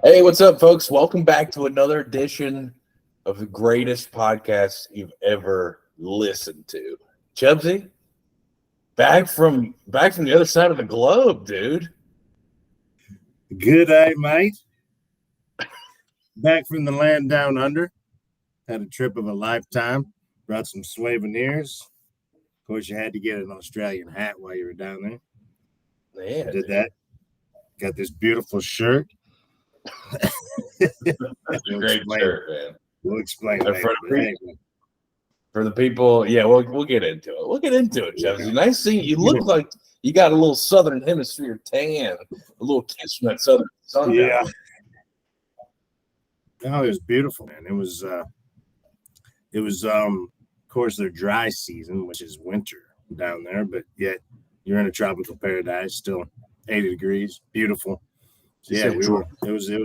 Hey, what's up, folks? Welcome back to another edition of the greatest podcast you've ever listened to. Chubbsy, back from the other side of the globe, dude. Good day, mate. Back from the land down under. Had a trip of a lifetime. Brought some souvenirs. Of course, you had to get an Australian hat while you were down there. Yeah, Did that. Got this beautiful shirt. That's a great shirt, man. We'll explain later. For the people, yeah, we'll get into it. We'll get into it, Chubbsy. Nice seeing you. Look like you got a little southern hemisphere tan, a little kiss from that southern sun. Yeah. Oh, it was beautiful, man. It was of course their dry season, which is winter down there, but yet you're in a tropical paradise, still 80 degrees, beautiful. So, yeah, it was a,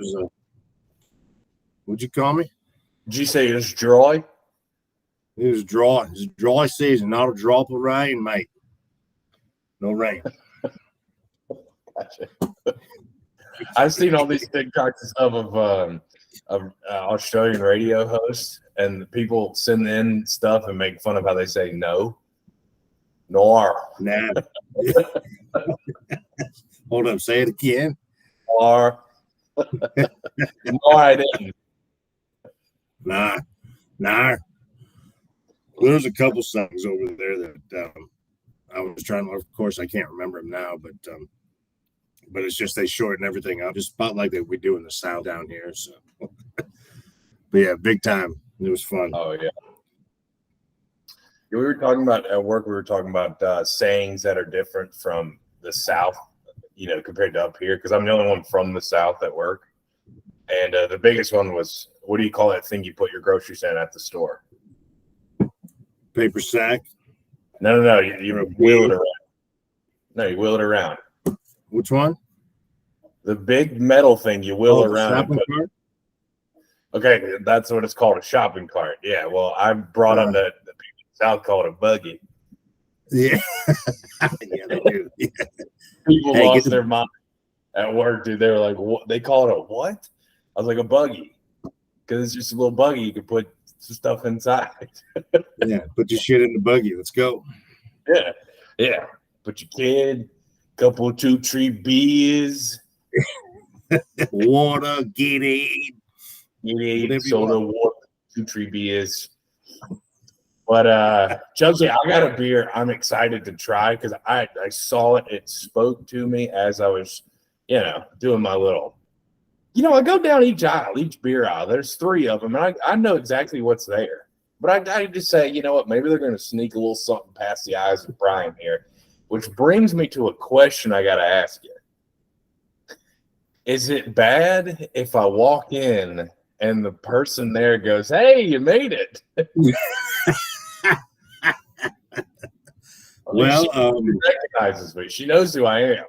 what'd you call me? Did you say it was dry? It was dry. It was a dry season, not a drop of rain, mate. No rain. Gotcha. I've seen all these TikToks and stuff of Australian radio hosts, and people send in stuff and make fun of how they say no. Nor. Nah. Hold up, say it again. Nor. No, I didn't. Nah. There's a couple songs over there that I was trying to, of course, I can't remember them now, but it's just they shorten everything up, just about like we do in the South down here. So, but yeah, big time. It was fun. Oh yeah. We were talking about at work. We were talking about sayings that are different from the South, compared to up here. Because I'm the only one from the South at work, and the biggest one was, what do you call that thing you put your groceries in at the store? Paper sack. No. You wheel it around. No, you wheel it around. Which one? The big metal thing you wheel around. Okay, that's what it's called, a shopping cart. Yeah, well, I brought up that the people in the South call it a buggy. Yeah. Yeah, they do. Yeah. People lost their mind at work, dude. They were like, what? They call it a what? I was like, a buggy. Because it's just a little buggy you can put some stuff inside. Yeah, put your shit in the buggy. Let's go. Yeah. Put your kid, couple of 2-3 beers. Water, Gatorade, soda, water, 2-3 beers. But Chelsea, I got a beer I'm excited to try because I saw it. It spoke to me as I was, doing my little. I go down each beer aisle. There's 3 of them, and I know exactly what's there. But I just say, you know what? Maybe they're going to sneak a little something past the eyes of Brian here, which brings me to a question I got to ask you. Is it bad if I walk in and the person there goes, "Hey, you made it"? Well, she recognizes me. She knows who I am.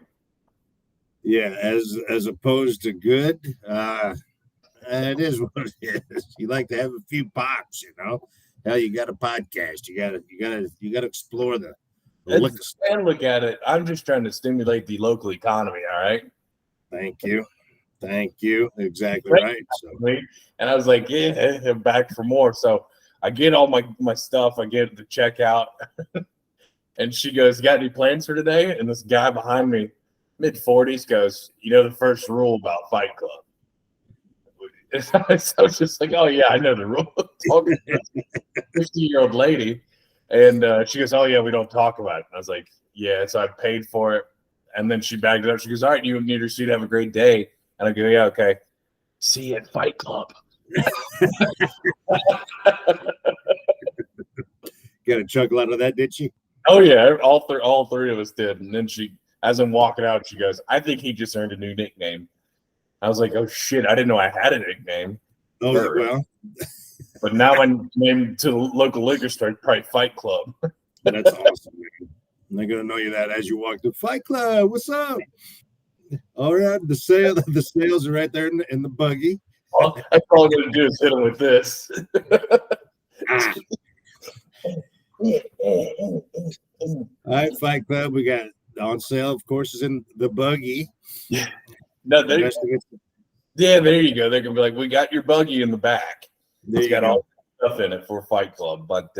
Yeah, as opposed to good, it is what it is. You like to have a few pops, Hell, you got a podcast. You gotta explore the look at it. I'm just trying to stimulate the local economy. All right. Thank you. Exactly right. So. And I was like, yeah, I'm back for more. So I get all my stuff. I get the checkout, and she goes, "Got any plans for today?" And this guy behind me, mid-40s, goes, "The first rule about Fight Club." So I was just like, "Oh yeah, I know the rule." Talking to a 50-year-old lady, and she goes, "Oh yeah, we don't talk about it." And I was like, "Yeah." So I paid for it, and then she bagged it up. She goes, "All right, you need your seat. Have a great day." And I go, "Yeah, okay. See you at Fight Club." Got a chuckle out of that, did she? Oh yeah, all three of us did. And then she, as I'm walking out, she goes, "I think he just earned a new nickname." I was like, "Oh shit, I didn't know I had a nickname." Oh well. But now my name to the local liquor store is probably Fight Club. That's awesome, man. They're gonna know you that as you walk through Fight Club. What's up? All right, the sales are right there in the buggy. Well, that's all I'm gonna do is hit them with this. All right, Fight Club. We got on sale, of course, is in the buggy. Yeah. No, Yeah, there you go. They're gonna be like, we got your buggy in the back. It's got all stuff in it for Fight Club, but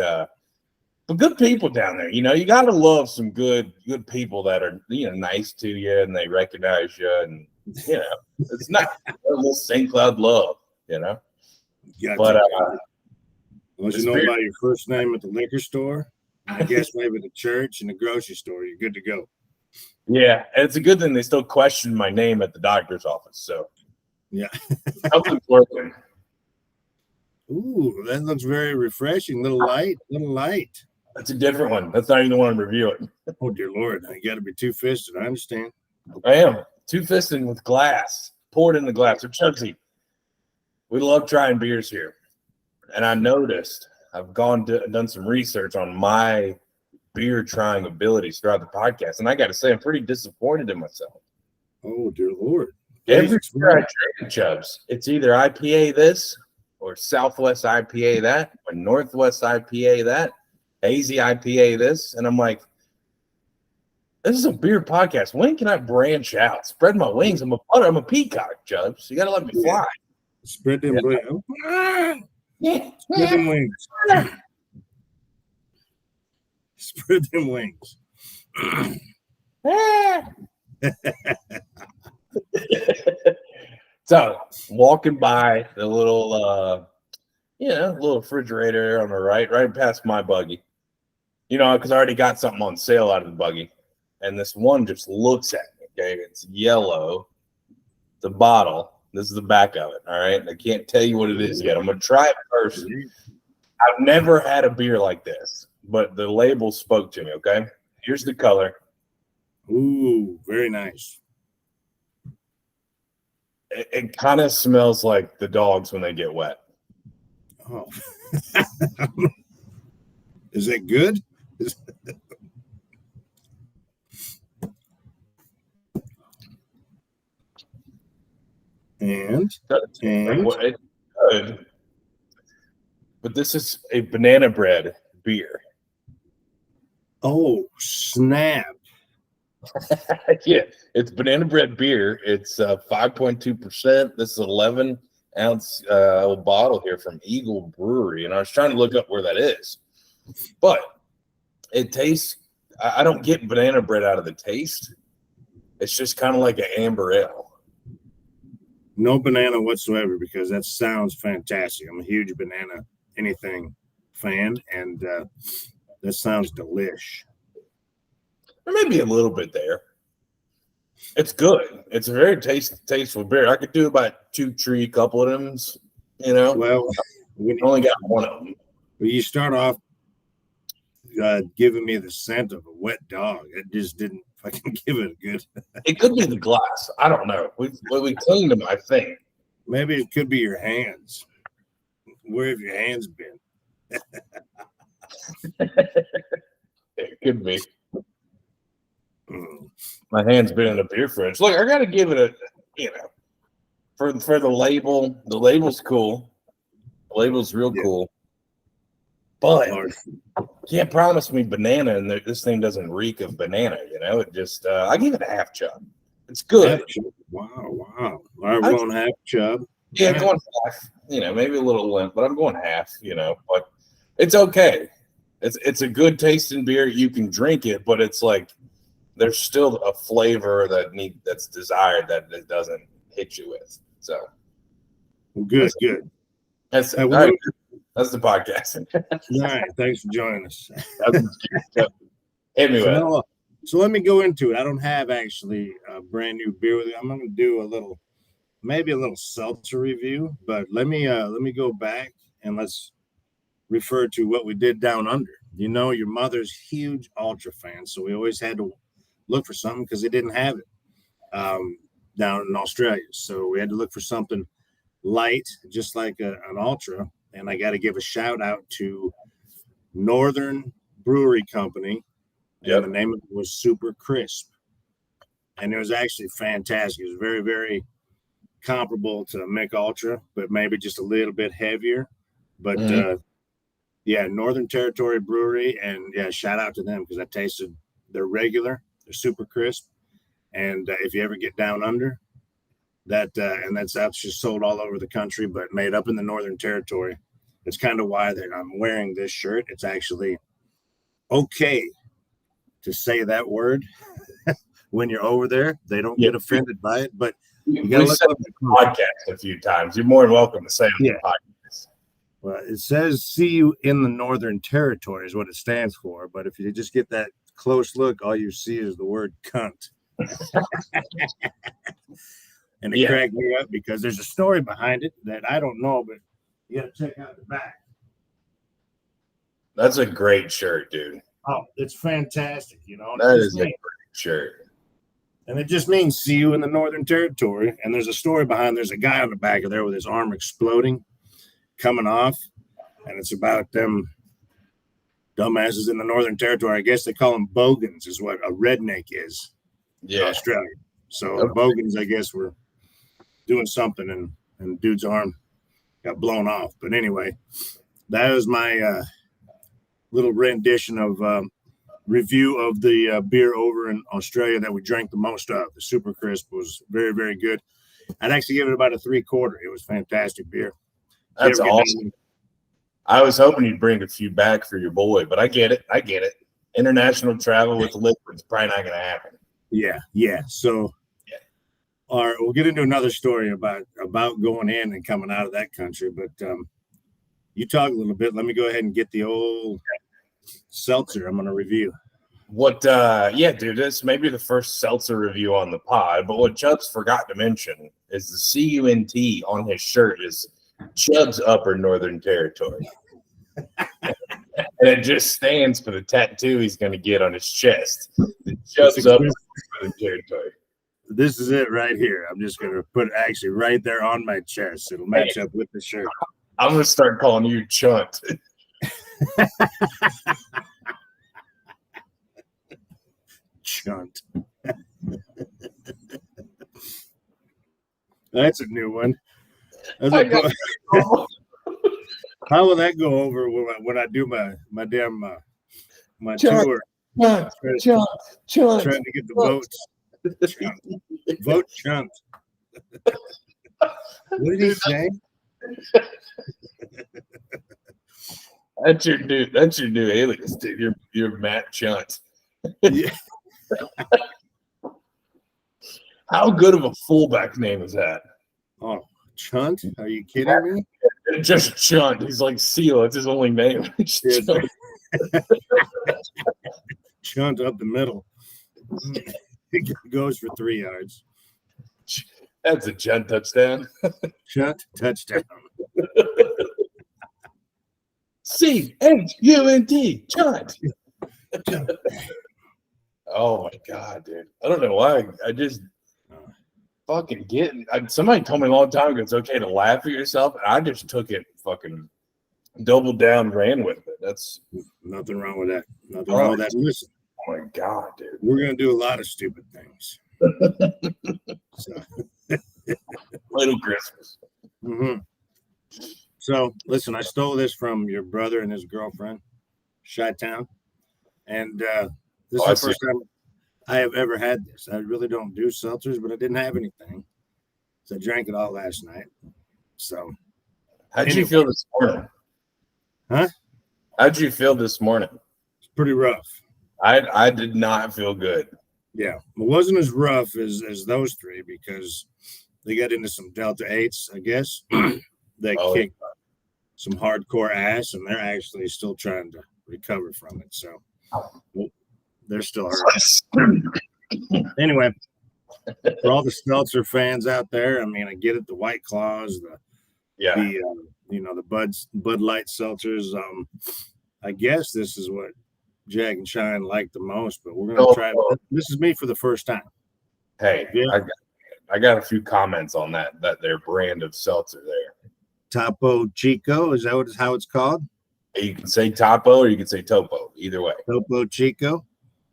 good people down there. You gotta love some good people that are nice to you and they recognize you, and it's not a little St. Cloud love, Gotcha. But once you know about your first name at the liquor store, I guess maybe the church and the grocery store, you're good to go. Yeah, and it's a good thing they still question my name at the doctor's office. So yeah, something's working. Ooh, that looks very refreshing. Little light. That's a different one. That's not even the one I'm reviewing. Oh dear Lord, I got to be two-fisted. I understand. I am two-fisted with glass, poured in the glass. Or Chubbsy. We love trying beers here, and I noticed I've done some research on my beer trying abilities throughout the podcast, and I got to say I'm pretty disappointed in myself. Oh dear Lord! Every beer I drink at Chubbs, it's either IPA this, or Southwest IPA that, or Northwest IPA that, hazy IPA this, and I'm like, this is a beer podcast. When can I branch out, spread my wings? I'm a peacock, Chubbs. You got to let me fly. Spread them wings. Spread them wings. Spread them wings. So walking by the little little refrigerator on the right past my buggy, because I already got something on sale out of the buggy, and this one just looks at me. Okay, it's yellow, the bottle. This is the back of it. All right, I can't tell you what it is yet. I'm gonna try it first. I've never had a beer like this, but the label spoke to me. Okay, here's the color. Ooh, very nice. It kind of smells like the dogs when they get wet. Oh, is that good? And It's good, but this is a banana bread beer. Oh, snap. Yeah, it's banana bread beer. It's 5.2%. This is 11-ounce bottle here from Eagle Brewery, and I was trying to look up where that is, but it tastes. I don't get banana bread out of the taste. It's just kind of like an amber ale. No banana whatsoever, because that sounds fantastic. I'm a huge banana anything fan, and that sounds delish. There may be a little bit there. It's good. It's a very tasteful beer. I could do about 2-3 couple of them. Well, we only got one of them. You start off giving me the scent of a wet dog. It just didn't fucking give it a good. It could be the glass. I don't know. We cleaned them, I think. Maybe it could be your hands. Where have your hands been? It could be. My hand's been in a beer fridge. Look, I got to give it for the label. The label's cool. The label's real cool. But can't promise me banana, and this thing doesn't reek of banana. It just I give it a half chub. It's good. Wow. I'm going half chub. Yeah, going half. Maybe a little limp, but I'm going half. But it's okay. It's a good tasting beer. You can drink it, but it's like there's still a flavor that's desired that it doesn't hit you with. So, well, good. That's all right. That's the podcast. All right, thanks for joining us. Hit me with it. So let me go into it. I don't have actually a brand new beer with you. I'm going to do maybe a little seltzer review, but let me go back and let's refer to what we did down under. Your mother's huge Ultra fan, so we always had to look for something because they didn't have it down in Australia. So we had to look for something light, just like an Ultra. And I got to give a shout out to Northern Brewery Company. Yep. And the name of it was Super Crisp. And it was actually fantastic. It was very, very comparable to Mick Ultra, but maybe just a little bit heavier. But Northern Territory Brewery. And shout out to them because I tasted their regular, their Super Crisp. And if you ever get down under, and that's just sold all over the country, but made up in the Northern Territory. It's kind of why that I'm wearing this shirt. It's actually okay to say that word when you're over there. They don't get offended by it, but you got to look up the podcast a few times. You're more than welcome to say it on the podcast. Well, it says "See you in the Northern Territory" is what it stands for. But if you just get that close look, all you see is the word "cunt." And it cracked me up because there's a story behind it that I don't know, but you got to check out the back. That's a great shirt, dude. Oh, it's fantastic. That is a great shirt. And it just means "see you in the Northern Territory." And there's a story behind. There's a guy on the back of there with his arm exploding, coming off, and it's about them dumbasses in the Northern Territory. I guess they call them bogans, is what a redneck is. In Australia. So bogans, I guess, were doing something, and dude's arm got blown off. But anyway, that was my little rendition of review of the beer over in Australia that we drank the most of. The Super Crisp was very, very good. I'd actually give it about a 3/4. It was fantastic beer. That's awesome. I was hoping you'd bring a few back for your boy, but I get it. International travel with liquids probably not going to happen. Yeah. So, all right, we'll get into another story about going in and coming out of that country. But you talk a little bit. Let me go ahead and get the old seltzer I'm going to review. Dude, this may be the first seltzer review on the pod, but what Chubbs forgot to mention is the CUNT on his shirt is Chubbs Upper Northern Territory. And it just stands for the tattoo he's going to get on his chest. The Chubbs Upper Northern Territory. This is it right here. I'm just going to put it actually right there on my chest. It'll match up with the shirt. I'm going to start calling you Chunt. Chunt. That's a new one. How will that go over when I do my damn my Chunt, tour? Chunt. Trying to get the votes. Chunt. Vote Chunt. What did he say? That's your new alias, dude. You're Matt Chunt. Yeah. How good of a fullback name is that? Oh, Chunt? Are you kidding me? Just Chunt. He's like Seal. It's his only name. Chunt. Chunt up the middle. It goes for 3 yards. That's a Chunt touchdown. Chunt touchdown. CHUNT. Chunt. Oh my God, dude. I don't know why. I just fucking get it. Somebody told me a long time ago it's okay to laugh at yourself, and I just took it, fucking doubled down, ran with it. That's nothing wrong with that. Nothing wrong with that. Listen. Oh my God, dude. We're gonna do a lot of stupid things. Little Christmas. Mm-hmm. So listen, I stole this from your brother and his girlfriend, Chi-Town, and this is the first time I have ever had this. I really don't do seltzers, but I didn't have anything, so I drank it all last night. So, how'd you feel this morning? Huh? How'd you feel this morning? It's pretty rough. I did not feel good. Yeah, it wasn't as rough as those three because they got into some Delta 8s, I guess. They kicked some hardcore ass, and they're actually still trying to recover from it. So they're still hurting. Anyway, for all the seltzer fans out there, I mean, I get it. The White Claws, the Bud Light seltzers. I guess this is what Jack and Shine like the most, but we're gonna try it. This is me for the first time. Hey, yeah. I got a few comments on that their brand of seltzer there. Topo Chico, is that how it's called? You can say Topo or you can say Topo, either way. Topo Chico.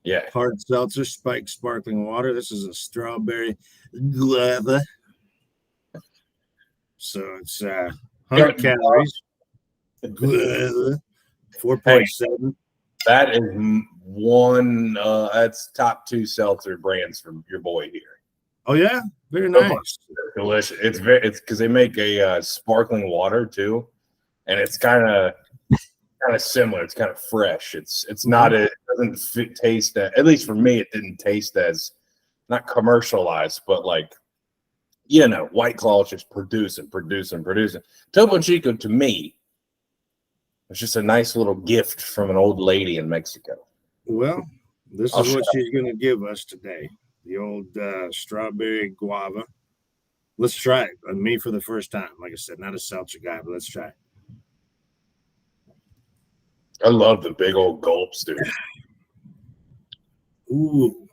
Yeah. Hard seltzer, spiked sparkling water. This is a strawberry guava. So it's 100 calories. Guava. 4.7. That is one. That's top 2 seltzer brands from your boy here. Oh yeah. Very nice. Delicious. It's because they make a sparkling water too, and it's kind of similar. It's kind of fresh. It's not it doesn't taste that, at least for me, it didn't taste as not commercialized, but like White Claw is just producing. Topo Chico to me it's just a nice little gift from an old lady in Mexico. Well, this is what she's going to give us today. The old strawberry guava. Let's try it. Me for the first time. Like I said, not a seltzer guy, but let's try it. I love the big old gulps, dude. Ooh,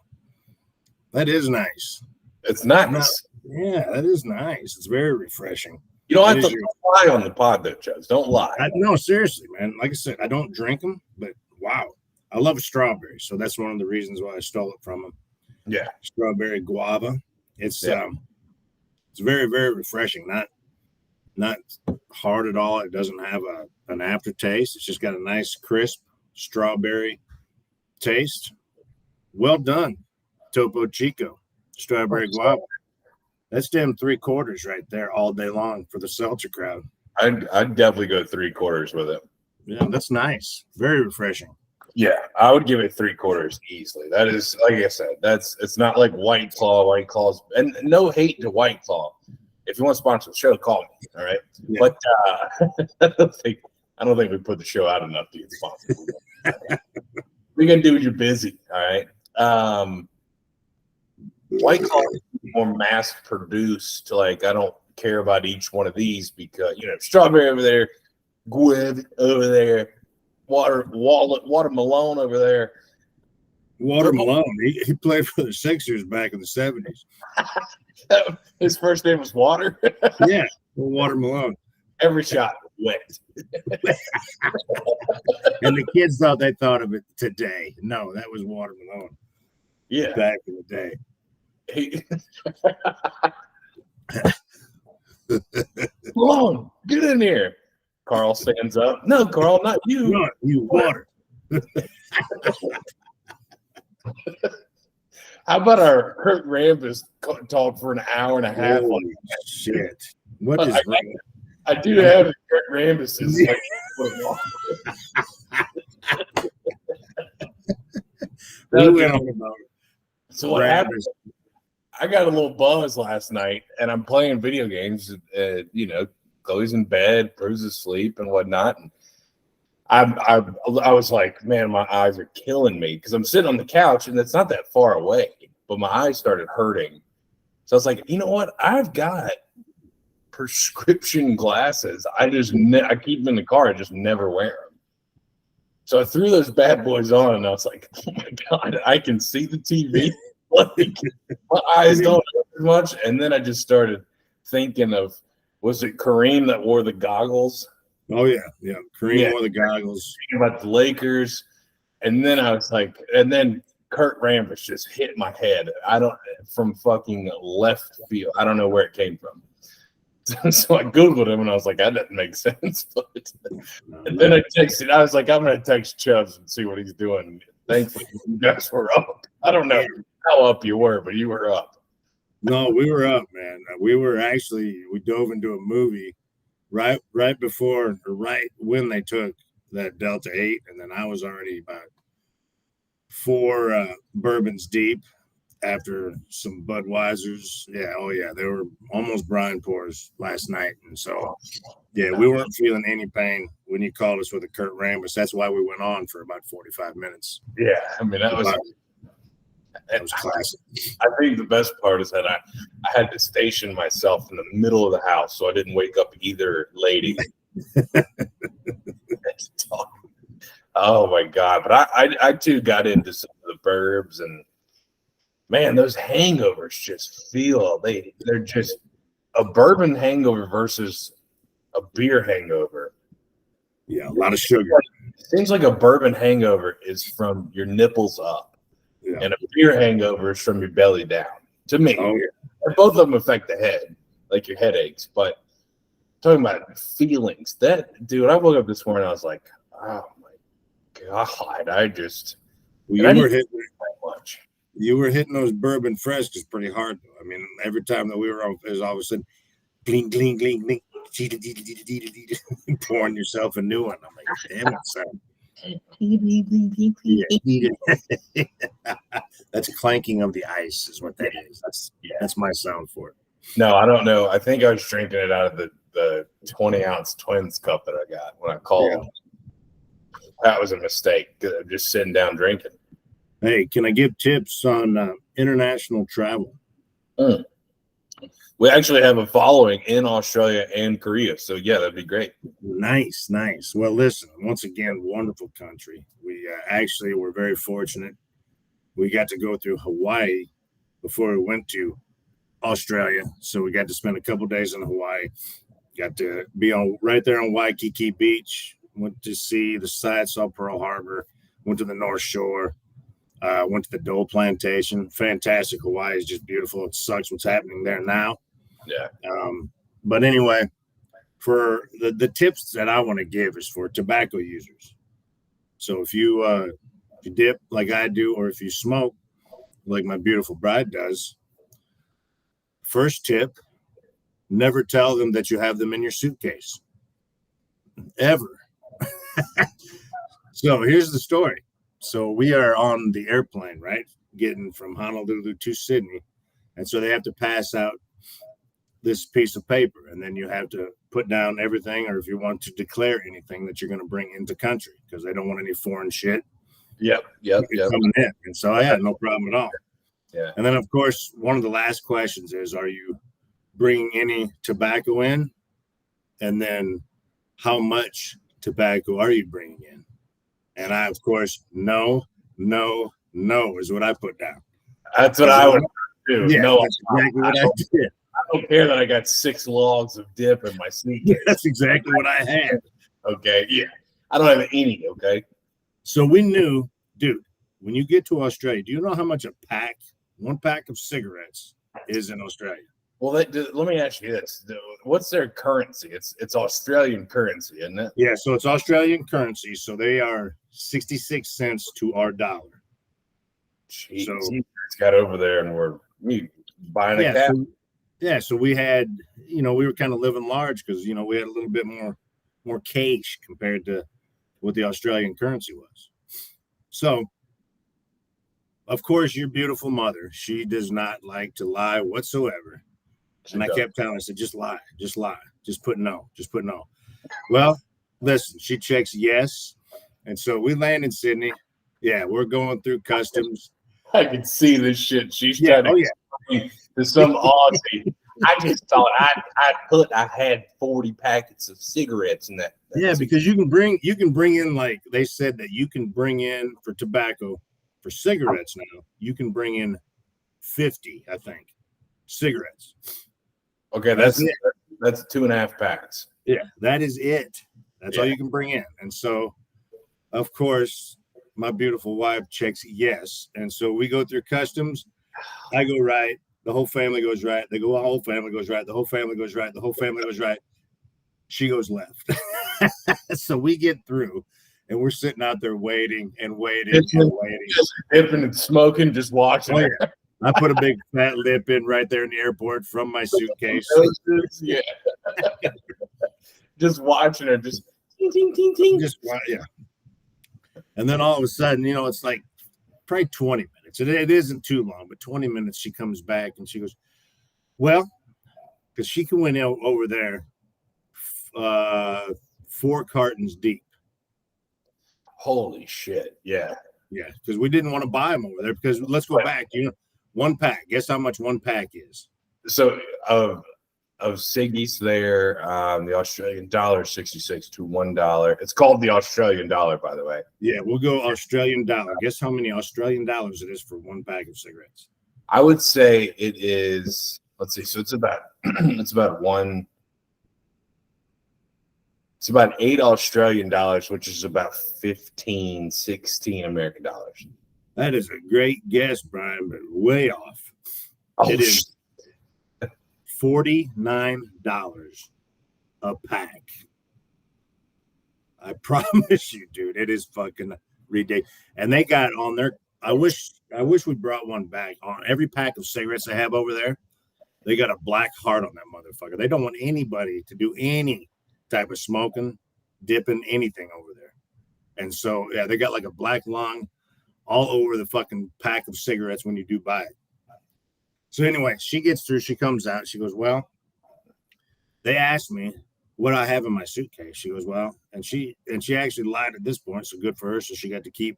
that is nice. It's nice. Yeah, that is nice. It's very refreshing. You don't have to lie on the pod, though, Chubbs. Don't lie. No, seriously, man. Like I said, I don't drink them, but wow. I love strawberry, so that's one of the reasons why I stole it from him. Yeah, strawberry guava. It's very, very refreshing. Not hard at all. It doesn't have an aftertaste. It's just got a nice crisp strawberry taste. Well done, Topo Chico. Strawberry guava. That's them 3/4 right there all day long for the seltzer crowd. I'd definitely go 3/4 with it. Yeah, that's nice. Very refreshing. Yeah, I would give it 3/4 easily. That is, like I said, it's not like White Claw. White Claws, and no hate to White Claw. If you want to sponsor the show, call me. All right, yeah. But I don't think we put the show out enough to get sponsored. We're gonna do it. You're busy. All right. White Claw is more mass produced. Like I don't care about each one of these because strawberry over there, guava over there. Watermelon over there. Watermelon. He played for the Sixers back in the 70s. His first name was Water. Yeah, Watermelon. Every shot wet. And the kids thought of it today. No, that was Watermelon. Yeah, back in the day. Malone, get in here. Carl stands up. No, Carl, not you. Not you, Water. How about our Kurt Rambis talk for an hour and a half? Holy shit. What is wrong? I do have Kurt Rambis. We went on about it. So what happened? I got a little buzz last night, and I'm playing video games. Chloe's in bed, Bruce is asleep, and whatnot. And I was like, man, my eyes are killing me because I'm sitting on the couch, and it's not that far away, but my eyes started hurting. So I was like, you know what? I've got prescription glasses. I keep them in the car. I just never wear them. So I threw those bad boys on, and I was like, oh my God, I can see the TV. Like, my eyes don't hurt as much. And then I just started thinking of, was it Kareem that wore the goggles? Oh, yeah. Kareem wore the goggles. Thinking about the Lakers. And then I was like, and then Kurt Rambis just hit my head. From fucking left field. I don't know where it came from. So I Googled him and I was like, that doesn't make sense. And then I texted, I was like, I'm going to text Chubbs and see what he's doing. Thankfully, you guys were up. I don't know how up you were, but you were up. No, we were up, man. We dove into a movie right before or right when they took that Delta 8, and then I was already about 4 bourbons deep after some Budweisers. Yeah, oh yeah, they were almost brine pours last night, and so yeah, we weren't feeling any pain when you called us with a Kurt Rambis. That's why we went on for about 45 minutes. Yeah, I mean that was classic. I think the best part is that I had to station myself in the middle of the house so I didn't wake up either lady. Oh my God. But I too got into some of the burbs, and man, those hangovers just they're just a bourbon hangover versus a beer hangover. Yeah, a lot of sugar. It seems like a bourbon hangover is from your nipples up. Yeah. And a beer hangover is from your belly down. To me, and both of them affect the head, like your headaches. But talking about feelings, dude, I woke up this morning. I was like, oh my God, I just. Well, you were hitting. You were hitting those bourbon frescas pretty hard, though. I mean, every time that we were on, it was all of a sudden, gling, gling, gling, gling, pouring yourself a new one. I'm like, damn it, son. Yeah. That's clanking of the ice, is what that is. That's my sound for it. No, I don't know. I think I was drinking it out of the 20-ounce Twins cup that I got when I called. Yeah. That was a mistake. I'm just sitting down drinking. Hey, can I give tips on international travel? We actually have a following in Australia and Korea. So, yeah, that'd be great. Nice. Well, listen, once again, wonderful country. We actually were very fortunate. We got to go through Hawaii before we went to Australia. So we got to spend a couple days in Hawaii. Got to be right there on Waikiki Beach. Went to see the sights, saw Pearl Harbor. Went to the North Shore. Went to the Dole Plantation. Fantastic. Hawaii is just beautiful. It sucks what's happening there now. Yeah. But anyway, for the tips that I want to give is for tobacco users. So if you dip like I do, or if you smoke like my beautiful bride does, first tip, never tell them that you have them in your suitcase. Ever. So here's the story. So we are on the airplane, right? Getting from Honolulu to Sydney. And so they have to pass out this piece of paper, and then you have to put down everything, or if you want to declare anything that you're going to bring into country, because they don't want any foreign shit. Yep. Coming in. And so I had no problem at all. Yeah. And then, of course, one of the last questions is, are you bringing any tobacco in? And then how much tobacco are you bringing in? And I, of course, no is what I put down. That's what I would do. Yeah, no, that's exactly what I did. I don't care that I got 6 logs of dip in my suitcase. That's exactly what I had. Okay, yeah. I don't have any, okay? So we knew, dude, when you get to Australia, do you know how much one pack of cigarettes is in Australia? Well, let me ask you this. What's their currency? It's Australian currency, isn't it? Yeah, so it's Australian currency. So they are 66 cents to our dollar. Jeez, so it's got over there, and we're buying a cap. So we had, we were kind of living large because, we had a little bit more cash compared to what the Australian currency was. So, of course, your beautiful mother, she does not like to lie whatsoever. And I kept telling her, I said, just lie. Just put no. Well, listen, she checks yes. And so we land in Sydney. Yeah, we're going through customs. I can see this shit. She's trying to explain to some Aussie. I just thought I had 40 packets of cigarettes in that. Yeah, because you can bring in, like they said that you can bring in for tobacco, for cigarettes now, you can bring in 50, I think, cigarettes. Okay, that's 2.5 packs. Yeah, that is it. That's all you can bring in. And so, of course, my beautiful wife checks yes. And so we go through customs. I go right. The whole family goes right. The whole family goes right. The whole family goes right. The whole family goes right. She goes left. So we get through, and we're sitting out there waiting. Just dipping and smoking, just watching it. I put a big fat lip in right there in the airport from my suitcase. Yeah. Just watching her, just ting, ting, ting. Yeah. And then all of a sudden, it's like probably 20 minutes. It isn't too long, but 20 minutes she comes back and she goes, well, because she can win over there 4 cartons deep. Holy shit. Yeah. Yeah, because we didn't want to buy them over there because let's go back. 1 pack. Guess how much 1 pack is? So of Cigs there, the Australian dollar is 66 to $1. It's called the Australian dollar, by the way. Yeah, we'll go Australian dollar. Guess how many Australian dollars it is for 1 pack of cigarettes? I would say it is. Let's see. So it's about It's about $8 Australian dollars, which is about 15, 16 American dollars. That is a great guess, Brian, but way off. It is $49 a pack. I promise you, dude, it is fucking ridiculous. And they got on their, I wish I wish we brought one back. On every pack of cigarettes they have over there, they got a black heart on that motherfucker. They don't want anybody to do any type of smoking, dipping, anything over there. And so, yeah, they got like a black lung all over the fucking pack of cigarettes when you do buy it. So anyway, she gets through. She comes out. She goes, well, they asked me what I have in my suitcase. She goes, well, and she actually lied at this point. So good for her. So she got to keep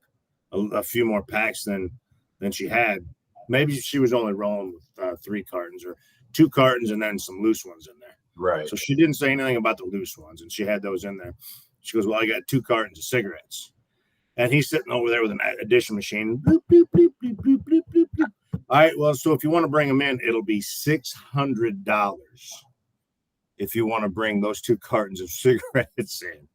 a few more packs than she had. Maybe she was only rolling with 3 cartons or 2 cartons and then some loose ones in there. Right. So she didn't say anything about the loose ones, and she had those in there. She goes, well, I got 2 cartons of cigarettes. And he's sitting over there with an addition machine. Bloop, bloop, bloop, bloop, bloop, bloop, bloop, bloop. All right, well, so if you want to bring them in, it'll be $600 if you want to bring those 2 cartons of cigarettes in.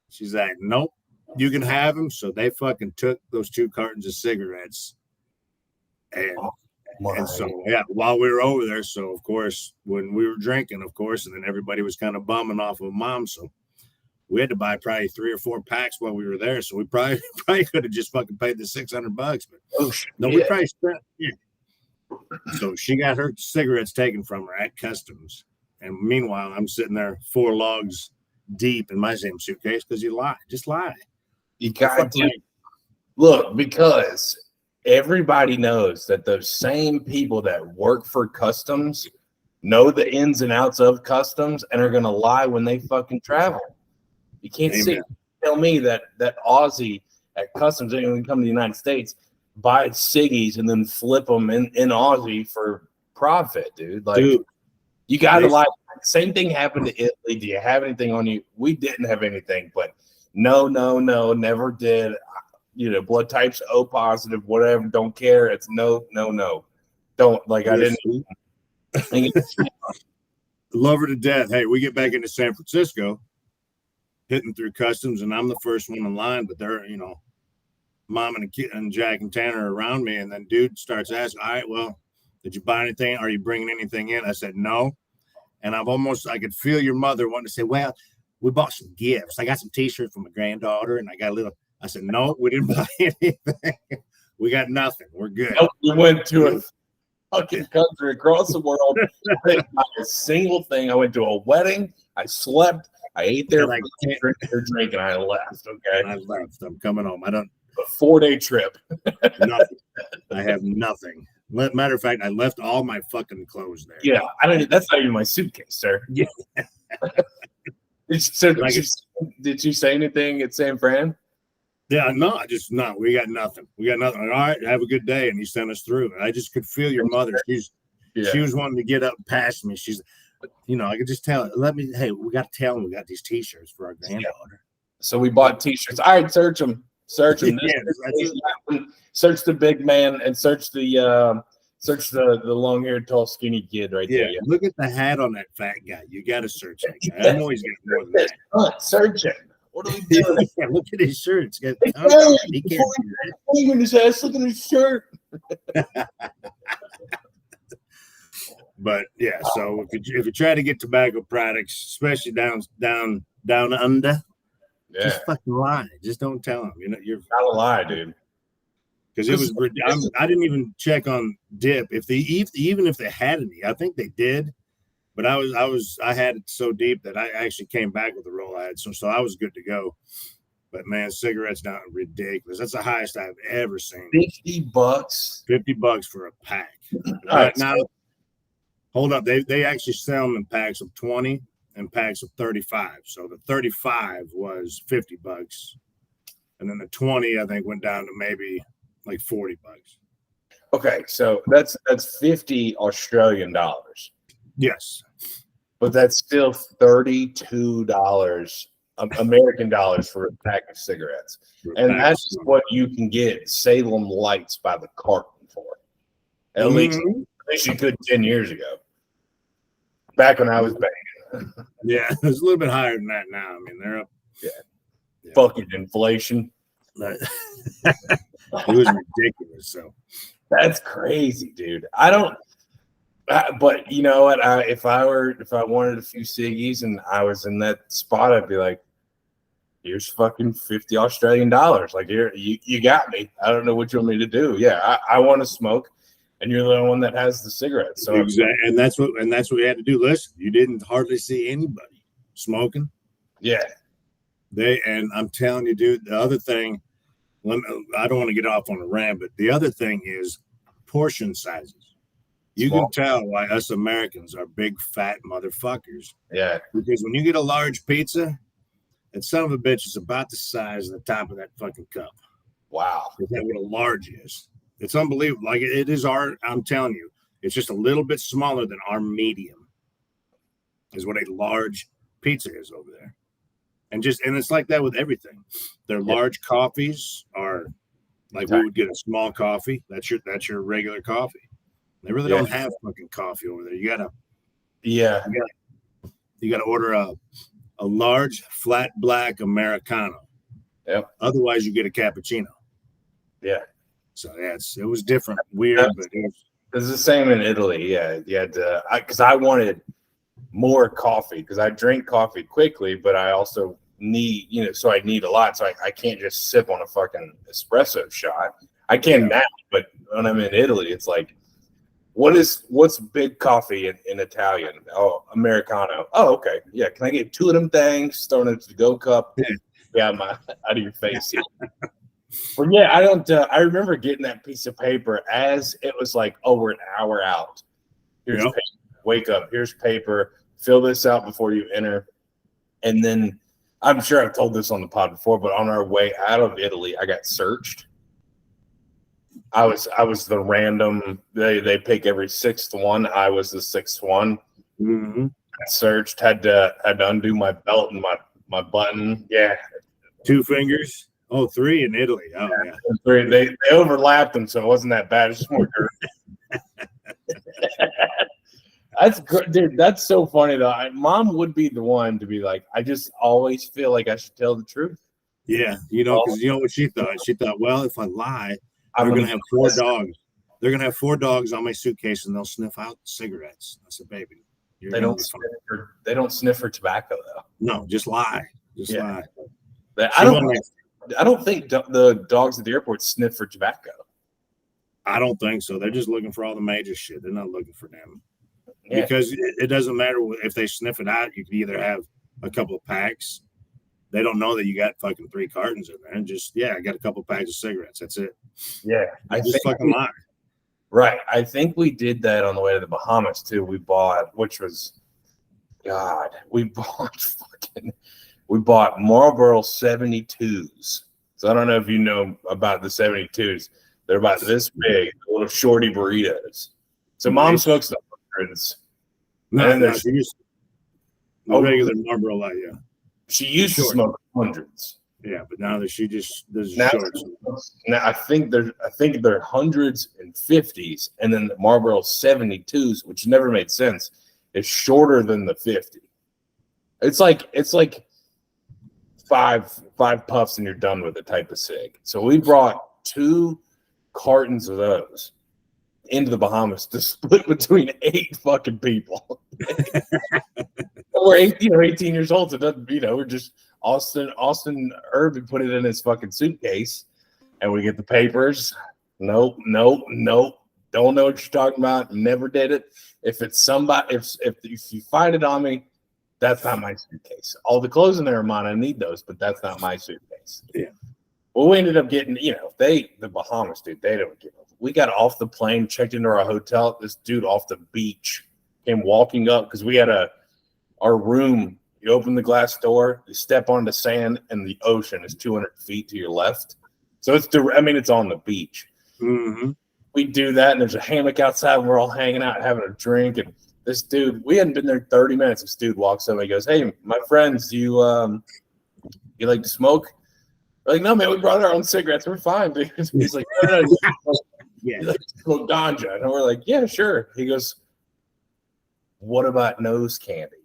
She's like, nope, you can have them. So they fucking took those 2 cartons of cigarettes. And so, yeah, while we were over there, so of course, when we were drinking, of course, and then everybody was kind of bumming off of mom. So we had to buy probably 3 or 4 packs while we were there. So we probably could have just fucking paid the $600. But no, we probably spent. Yeah. So she got her cigarettes taken from her at customs. And meanwhile, I'm sitting there 4 logs deep in my same suitcase because you lie. Just lie. You got to look, because everybody knows that those same people that work for customs know the ins and outs of customs and are going to lie when they fucking travel. You can't tell me that Aussie at customs ain't going to come to the United States, buy ciggies, and then flip them in Aussie for profit, dude. Like, dude, you got to lie. Same thing happened to Italy. Do you have anything on you? We didn't have anything, but no, never did. You know, blood types O positive, whatever. Don't care. It's no. Don't like. I didn't. Love her to death. Hey, we get back into San Francisco, hitting through customs, and I'm the first one in line. But they're, you know, mom and Jack and Tanner are around me, and then dude starts asking, "All right, well, did you buy anything? Are you bringing anything in?" I said no, and I could feel your mother wanting to say, "Well, we bought some gifts. I got some T-shirts for my granddaughter, and I got a little." I said, no, we didn't buy anything. We got nothing. We're good. We went to a fucking country across the world. I didn't buy a single thing. I went to a wedding. I slept. I ate there, drink, and I left. Okay. I left. I'm coming home. I don't. A 4-day trip. Nothing. I have nothing. Matter of fact, I left all my fucking clothes there. Yeah, I don't. That's not even my suitcase, sir. Yeah. Did you say anything at San Fran? Yeah, no, we got nothing. We got nothing. All right, have a good day. And he sent us through. And I just could feel your mother. She was wanting to get up past me. She's, you know, I could just tell her, hey, we got to tell them we got these T-shirts for our granddaughter. So we bought T-shirts. All right, search them. Search them. Search the big man and search the long-haired, tall, skinny kid right there. Yeah. Look at the hat on that fat guy. You got to search that guy. I know he's got more than that. Search it. What are we doing? Look at his shirt. It's got he can't do his ass. Look at his shirt. But yeah, so if you try to get tobacco products, especially down under, just fucking lie. Just don't tell them. You know, you're not a lie, dude. Because it was. I didn't even check on dip even if they had any. I think they did. But I had it so deep that I actually came back with the roll I had, so I was good to go. But man, cigarettes down ridiculous. That's the highest I've ever seen. $50. $50 for a pack. Right, now, hold up. They actually sell them in packs of 20 and packs of 35. So the 35 was $50, and then the 20 I think went down to maybe like $40. Okay, so that's 50 Australian dollars. Yes. But that's still $32 American dollars for a pack of cigarettes. And that's what you can get Salem Lights by the carton for. At least you could 10 years ago. Back when I was banging. Yeah, it's a little bit higher than that now. I mean, they're up. Yeah. Fucking inflation. It was ridiculous. So that's crazy, dude. But you know what? If I wanted a few ciggies and I was in that spot, I'd be like, here's fucking $50 Australian. Like, here, you got me. I don't know what you want me to do. Yeah, I want to smoke, and you're the only one that has the cigarettes. So exactly, and that's what we had to do. Listen, you didn't hardly see anybody smoking. Yeah. And I'm telling you, dude, the other thing, I don't want to get off on a rant, but the other thing is portion sizes. You can tell why us Americans are big fat motherfuckers. Yeah. Because when you get a large pizza, that son of a bitch is about the size of the top of that fucking cup. Wow. Is that what a large is? It's unbelievable. Like it is I'm telling you, it's just a little bit smaller than our medium is what a large pizza is over there. And it's like that with everything. Their large coffees are like we would get a small coffee. That's your regular coffee. They really don't have fucking coffee over there. You gotta order a large flat black Americano. Yep. Otherwise, you get a cappuccino. Yeah. So it was different, weird, but it's the same in Italy. Yeah, you had to, because I wanted more coffee because I drink coffee quickly, but I also need, so I need a lot. So I can't just sip on a fucking espresso shot. I can now, but when I'm in Italy, it's like, what's big coffee in Italian? Oh, Americano. Oh, okay. Yeah. Can I get 2 of them things? Throwing it to the go cup. Yeah, out of your face. Well, yeah, I don't. I remember getting that piece of paper as it was like, oh, we're an hour out. Here's paper. Wake up. Here's paper. Fill this out before you enter. And then I'm sure I've told this on the pod before, but on our way out of Italy, I got searched. I was the random. They pick every 6th one. I was the 6th one. Mm-hmm. Searched. Had to undo my belt and my button. Yeah. 2 fingers. Oh, 3 in Italy. Oh, yeah. 3. They overlapped them, so it wasn't that bad. It's just more dirt. That's good, dude. That's so funny though. Mom would be the one to be like, I just always feel like I should tell the truth. Yeah, because you know what she thought? She thought, well, if I lie, they're going to have 4 dogs. They're going to have 4 dogs on my suitcase, and they'll sniff out cigarettes. I said, baby, they don't sniff for tobacco though. No, just lie. Lie. I don't think the dogs at the airport sniff for tobacco. I don't think so. They're just looking for all the major shit. They're not looking for them. Yeah. Because it doesn't matter if they sniff it out. You can either have a couple of packs. They don't know that you got fucking 3 cartons in there. And just, I got a couple of packs of cigarettes. That's it. Yeah. I just fucking lie. Right. I think we did that on the way to the Bahamas too. We bought Marlboro 72s. So I don't know if you know about the 72s. They're about this big, little shorty burritos. So Mom smokes the hundreds. No, she used regular Marlboro Light, yeah. She used to smoke hundreds. Yeah, but now that she just does shorts. Now I think they're hundreds and 50s, and then the Marlboro 72s, which never made sense, is shorter than the 50. It's like 5 puffs and you're done with it type of cig. So we brought 2 cartons of those into the Bahamas to split between 8 fucking people. We're 18 years old, so it doesn't, we're just Austin Irby put it in his fucking suitcase, and we get the papers. Nope. Don't know what you're talking about. Never did it. If it's somebody, if you find it on me, that's not my suitcase. All the clothes in there are mine. I need those, but that's not my suitcase. Yeah. Well, we ended up getting, the Bahamas, dude, they don't give up. We got off the plane, checked into our hotel. This dude off the beach came walking up because we had our room. You open the glass door, you step onto sand, and the ocean is 200 feet to your left. So it's on the beach. Mm-hmm. We do that, and there's a hammock outside, and we're all hanging out, having a drink. And this dude, we hadn't been there 30 minutes. This dude walks up and he goes, "Hey, my friends, you like to smoke?" We're like, "No, man, we brought our own cigarettes. We're fine." Dude. He's like, "No, you like to smoke ganja?" And we're like, "Yeah, sure." He goes, "What about nose candy?"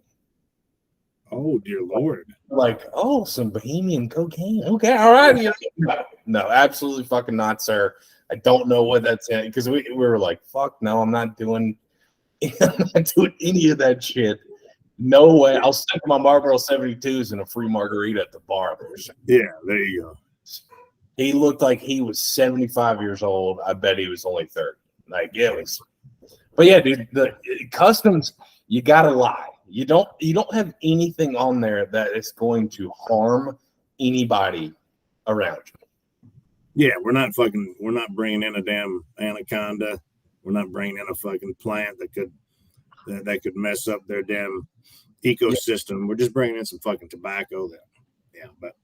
Oh, dear Lord. Like, oh, some Bohemian cocaine. Okay, all right. No, absolutely fucking not, sir. I don't know what that's in, because we were like, fuck no, I'm not doing any of that shit. No way. I'll stick my Marlboro 72s and a free margarita at the bar. Yeah, there you go. He looked like he was 75 years old. I bet he was only 30. Like it was. But yeah, dude, the customs, you gotta lie. You don't have anything on there that is going to harm anybody around you. Yeah, we're not bringing in a damn anaconda. We're not bringing in a fucking plant that could mess up their damn ecosystem. Yeah. We're just bringing in some fucking tobacco. But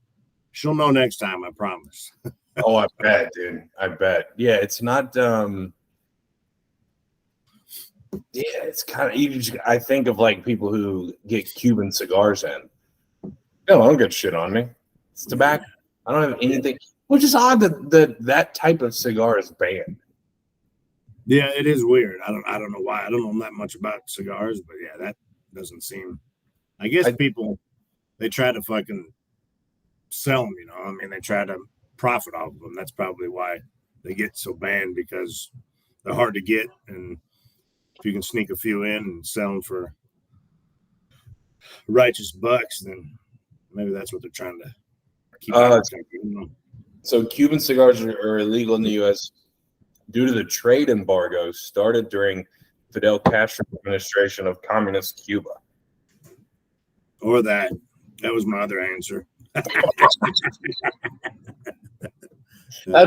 she'll know next time, I promise. Oh, I bet, dude. I bet. Yeah, it's not. Yeah, it's kind of. I think of like people who get Cuban cigars in. No, I don't get shit on me. It's tobacco. I don't have anything. Which is odd that type of cigar is banned. Yeah, it is weird. I don't know why. I don't know that much about cigars, but yeah, that doesn't seem. I guess people they try to fucking sell them. I mean, they try to profit off of them. That's probably why they get so banned, because they're hard to get, and if you can sneak a few in and sell them for righteous bucks, then maybe that's what they're trying to keep. So Cuban cigars are illegal in the U.S. due to the trade embargo started during Fidel Castro's administration of communist Cuba. Or that was my other answer. That's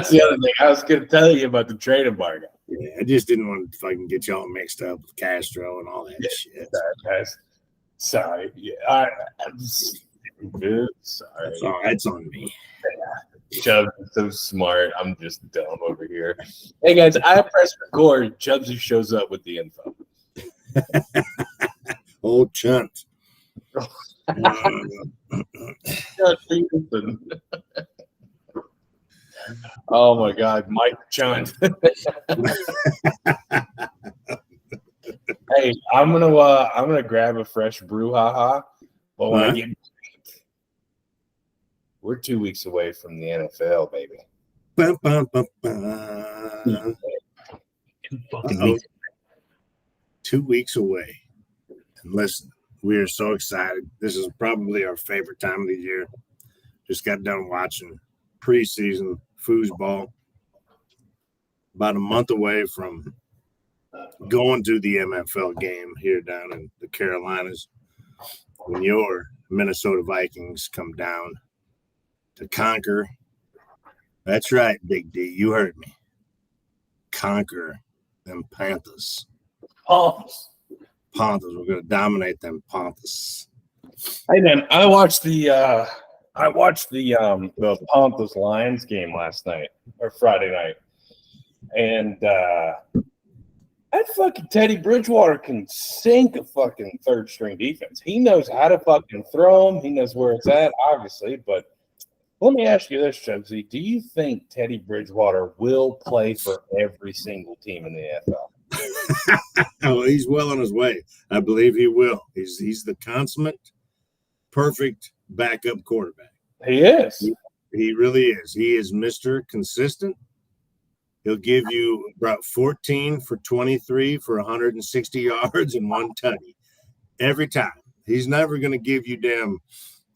the other thing. I was going to tell you about the trade embargo. Yeah, I just didn't want to fucking get y'all mixed up with Castro and all that shit. Guys. Sorry. Yeah, I'm stupid. Sorry. That's on me. Yeah. Chubbs is so smart. I'm just dumb over here. Hey, guys, I press record. Chubbs shows up with the info. Old Chunt. Oh my God, Mike Chunt. Hey, I'm gonna grab a fresh brouhaha. But when I get, we're 2 weeks away from the NFL, baby. 2 weeks away. And listen, we are so excited. This is probably our favorite time of the year. Just got done watching preseason foosball. About a month away from going to the MFL game here down in the Carolinas, when your Minnesota Vikings come down to conquer. That's right, Big D. You heard me. Conquer them Panthers. Panthers. We're going to dominate them Panthers. Hey man, I watched the Panthers Lions game last night or Friday night, and that fucking Teddy Bridgewater can sink a fucking third string defense. He knows how to fucking throw them. He knows where it's at, obviously. But let me ask you this, Chubbsy. Do you think Teddy Bridgewater will play for every single team in the NFL? Oh, he's well on his way. I believe he will. He's the consummate, perfect backup quarterback. He is. He really is. He is Mr. Consistent. He'll give you about 14 for 23 for 160 yards and one tutty every time. He's never going to give you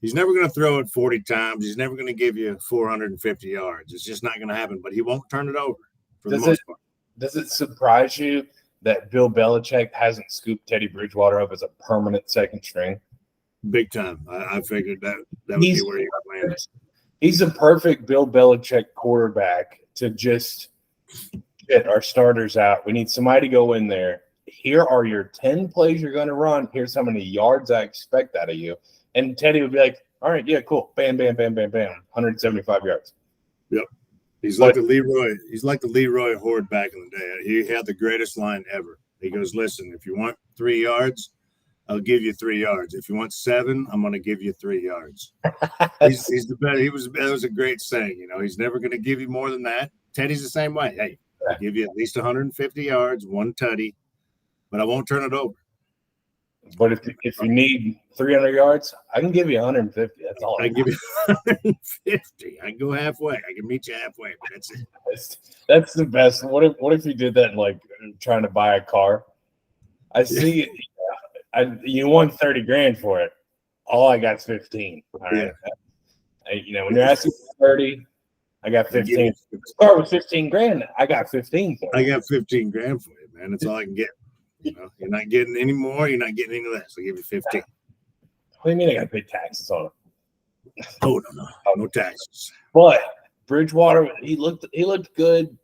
he's never going to throw it 40 times. He's never going to give you 450 yards. It's just not going to happen, but he won't turn it over for the most part. Does it surprise you that Bill Belichick hasn't scooped Teddy Bridgewater up as a permanent second string? Big time. I figured that would be where he would land. He's a perfect Bill Belichick quarterback to just get our starters out. We need somebody to go in there. Here are your 10 plays you're going to run. Here's how many yards I expect out of you. And Teddy would be like, all right, yeah, cool. Bam, bam, bam, bam, bam. 175 yards. Yep. He's like the Leroy Horde back in the day. He had the greatest line ever. He goes, listen, if you want 3 yards, I'll give you 3 yards. If you want 7, I'm going to give you 3 yards. He's the best. That was a great saying. He's never going to give you more than that. Teddy's the same way. Hey, I'll give you at least 150 yards, one tutty, but I won't turn it over. But if you need 300 yards, I can give you 150. That's all. I can give you 150. I can go halfway. I can meet you halfway, but that's it. That's the best. What if you did that in like trying to buy a car? I see You won 30 grand for it. All I got is 15. All right. When you're asking for 30, I got 15. Start with 15 grand. I got 15 for it. I got 15 grand for you, man. That's all I can get. You're not getting any more. You're not getting any less. I'll give you 15. What do you mean I got to pay taxes on it? Oh, no taxes. But Bridgewater, he looked good.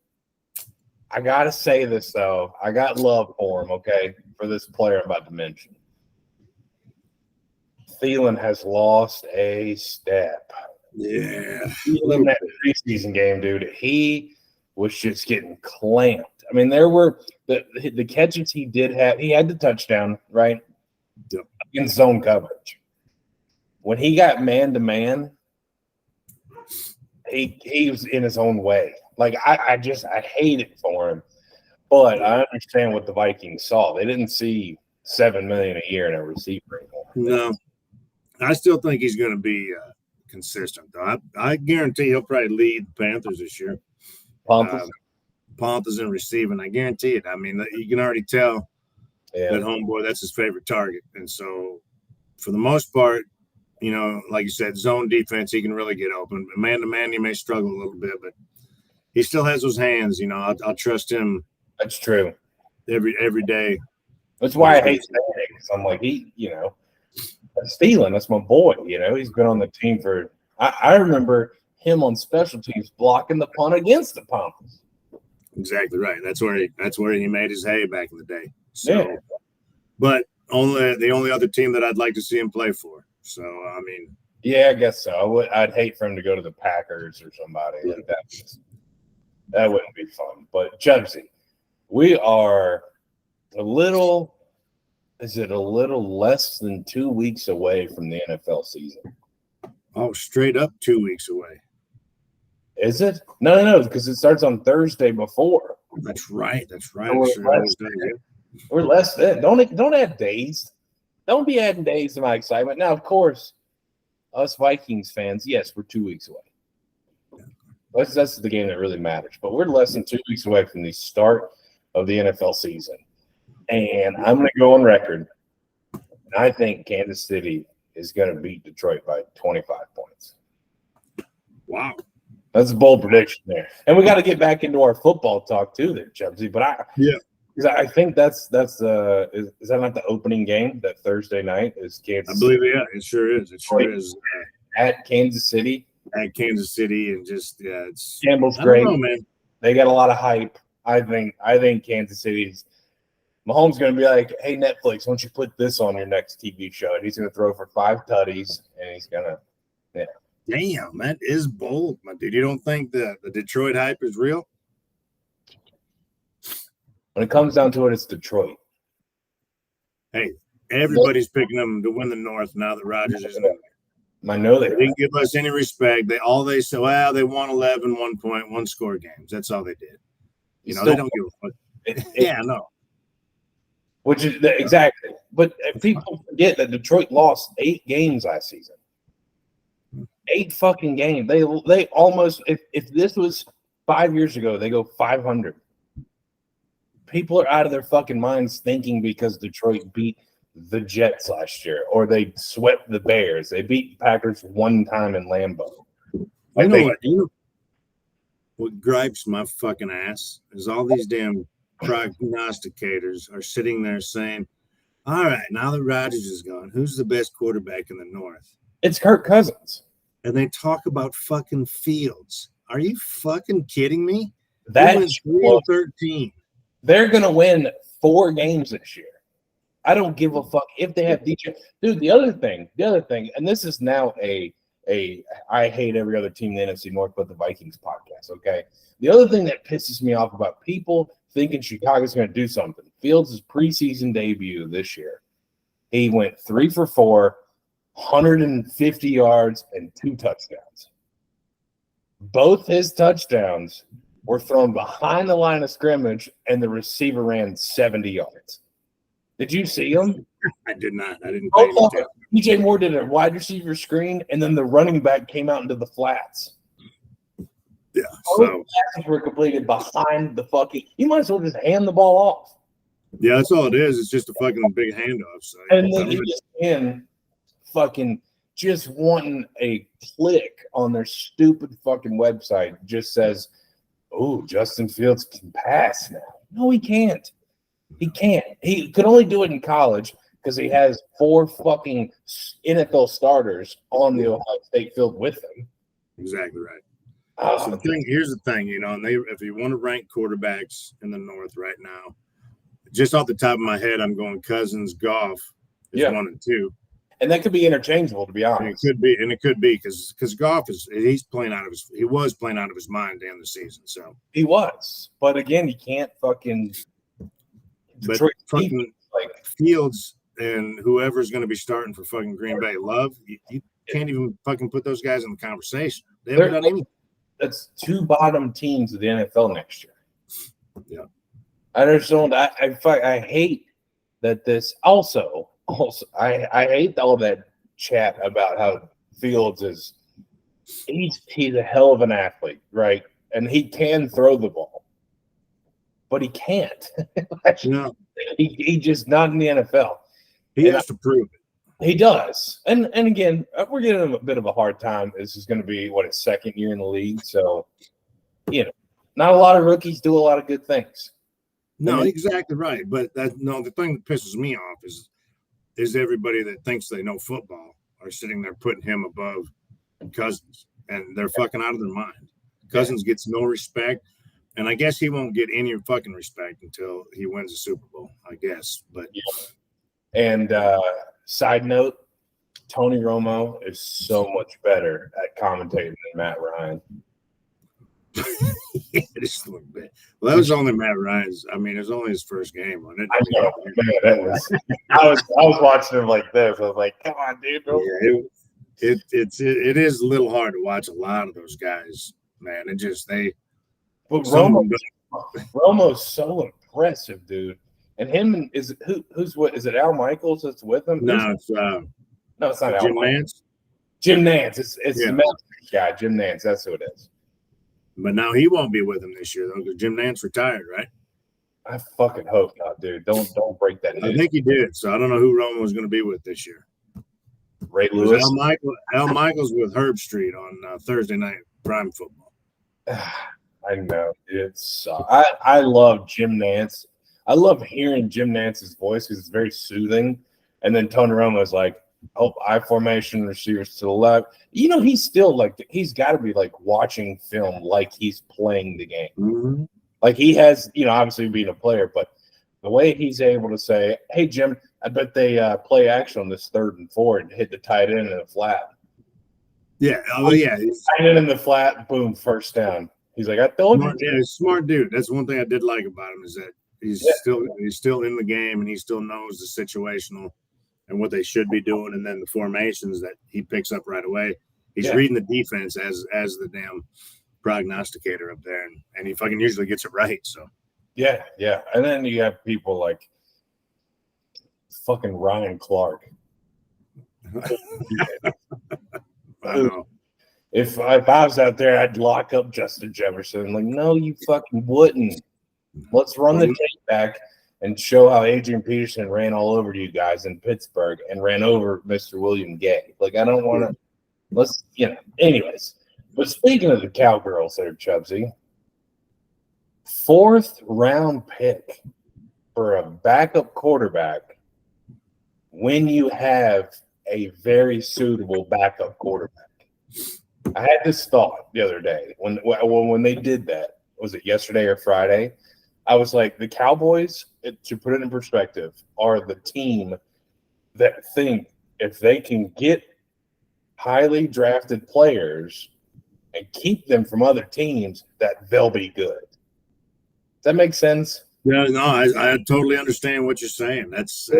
I gotta say this though. I got love for him, okay, for this player I'm about to mention. Thielen has lost a step. Yeah. In that preseason game, dude, he was just getting clamped. I mean, there were the catches he did have. He had the touchdown, right? Yep. In zone coverage. When he got man-to-man, he was in his own way. Like, I hate it for him. But I understand what the Vikings saw. They didn't see $7 million a year in a receiver anymore. No. I still think he's going to be consistent, though. I guarantee he'll probably lead the Panthers this year. Panthers in receiving. I guarantee it. I mean, you can already tell that homeboy, that's his favorite target. And so, for the most part, like you said, zone defense, he can really get open. Man-to-man, he may struggle a little bit, but he still has those hands. I'll trust him. That's true. Every day. That's why I hate saying it, because I'm like, Thielen, that's my boy. He's been on the team for – I remember him on special teams blocking the punt against the Panthers. Exactly right. That's where he made his hay back in the day. So, but the only other team that I'd like to see him play for. So, I mean. Yeah, I guess so. I'd hate for him to go to the Packers or somebody like that. That wouldn't be fun. But, Chubbsy, we are a little less than 2 weeks away from the NFL season? Oh, straight up 2 weeks away. Is it? No, because it starts on Thursday before. That's right. We're less than. Don't add days. Don't be adding days to my excitement. Now, of course, us Vikings fans, yes, we're 2 weeks away. That's the game that really matters. But we're less than 2 weeks away from the start of the NFL season. And I'm going to go on record. I think Kansas City is going to beat Detroit by 25 points. Wow. That's a bold prediction there. And we got to get back into our football talk too there, Chubbsy. But I think that's is that not the opening game that Thursday night is Kansas City? I believe it sure is. It sure is. At Kansas City. At Kansas City, and just it's Campbell's great. Man. They got a lot of hype. I think Kansas City's Mahomes going to be like, hey, Netflix, why don't you put this on your next TV show? And he's going to throw for 5 tutties, and he's going to, Damn, that is bold, my dude. You don't think the Detroit hype is real? When it comes down to it, it's Detroit. Hey, everybody's picking them to win the North now that Rodgers isn't in there. I know they didn't give us any respect. They said, well, they won 11 1-point, one-score games. That's all they did. They don't give a fuck. No. Which is exactly. But people forget that Detroit lost 8 games last season. 8 fucking games. They almost, if this was 5 years ago, they go 500. People are out of their fucking minds thinking because Detroit beat the Jets last year or they swept the Bears. They beat the Packers one time in Lambeau. What gripes my fucking ass is all these damn prognosticators are sitting there saying, all right, now that Rodgers is gone, who's the best quarterback in the North? It's Kirk Cousins. And they talk about fucking Fields. Are you fucking kidding me? That's 3-13. They're going to win 4 games this year. I don't give a fuck if they have DJ. Dude, the other thing, and this is now I hate every other team in the NFC North but the Vikings podcast, okay? The other thing that pisses me off about people thinking Chicago's going to do something. Fields' preseason debut this year, he went 3 for 4, 150 yards, and 2 touchdowns. Both his touchdowns were thrown behind the line of scrimmage, and the receiver ran 70 yards. Did you see him? I did not. I didn't pay attention. DJ Moore did a wide receiver screen, and then the running back came out into the flats. Yeah, so passes were completed behind the fucking. You might as well just hand the ball off. Yeah, that's all it is. It's just a fucking big handoff. So, And then ESPN fucking just wanting a click on their stupid fucking website just says, "Oh, Justin Fields can pass now." No, he can't. He can't. He could only do it in college because he has 4 fucking NFL starters on the Ohio State field with him. Exactly right. Oh, So here's the thing, and if you want to rank quarterbacks in the North right now, just off the top of my head, I'm going Cousins, Goff is 1 and 2. And that could be interchangeable, to be honest. And it could be because Goff he was playing out of his mind in the season. So he was, but again, you can't fucking. But fucking Fields and whoever's going to be starting for fucking Green Bay, Love, you can't even fucking put those guys in the conversation. They haven't done anything. That's 2 bottom teams of the NFL next year. Yeah, I understand. I hate that this also. I hate all that chat about how Fields he's a hell of an athlete, right? And he can throw the ball, but he can't. No, he just not in the NFL. He has to prove it. He does. And again, we're giving him a bit of a hard time. This is going to be his 2nd year in the league, so not a lot of rookies do a lot of good things. No, exactly right. But the thing that pisses me off is everybody that thinks they know football are sitting there putting him above Cousins, and they're fucking out of their mind. Cousins gets no respect, and I guess he won't get any fucking respect until he wins the Super Bowl, I guess. But And side note, Tony Romo is so much better at commentating than Matt Ryan. Yeah, just a little bit. Well, that was only Matt Ryan's. I mean, it was only his first game on it. I know, man, I was watching him like this. I was like, "Come on, dude!" Yeah, it is a little hard to watch a lot of those guys, man. But Romo's so impressive, dude. And him who's what? Is it Al Michaels that's with him? No, it's not Al Jim Michaels. Nance. Jim Nance. It's the Mexican guy, Jim Nance. That's who it is. But now he won't be with him this year though, because Jim Nance retired, right? I fucking hope not, dude. Don't break that news. I think he did. So I don't know who Romo was going to be with this year. Ray Lewis. Al Michaels with Herb Street on Thursday night prime football. I know. I love Jim Nance. I love hearing Jim Nance's voice because it's very soothing. And then Tony Romo is like, I formation, receivers to the left. He's still he's got to be watching film like he's playing the game. Mm-hmm. Like he has, obviously being a player, but the way he's able to say, "Hey, Jim, I bet they play action on this 3rd and 4 and hit the tight end in the flat." Yeah. Oh, yeah. Tight end in the flat, boom, first down. He's like, "I told you." Yeah, he's a smart dude. That's one thing I did like about him is that he's still in the game and he still knows the situational and what they should be doing, and then the formations that he picks up right away. He's reading the defense as the damn prognosticator up there, and he fucking usually gets it right. So yeah. And then you have people like fucking Ryan Clark. I know. If I was out there, I'd lock up Justin Jefferson. Like, no, you fucking wouldn't. Let's run the tape back and show how Adrian Peterson ran all over you guys in Pittsburgh and ran over Mr. William Gay. Like, I don't want to. Let's, anyways. But speaking of the Cowgirls there, Chubbsy, 4th round pick for a backup quarterback when you have a very suitable backup quarterback. I had this thought the other day when they did that. Was it yesterday or Friday? I was like, the Cowboys, to put it in perspective, are the team that think if they can get highly drafted players and keep them from other teams, that they'll be good. Does that make sense? Yeah, no, I totally understand what you're saying. That's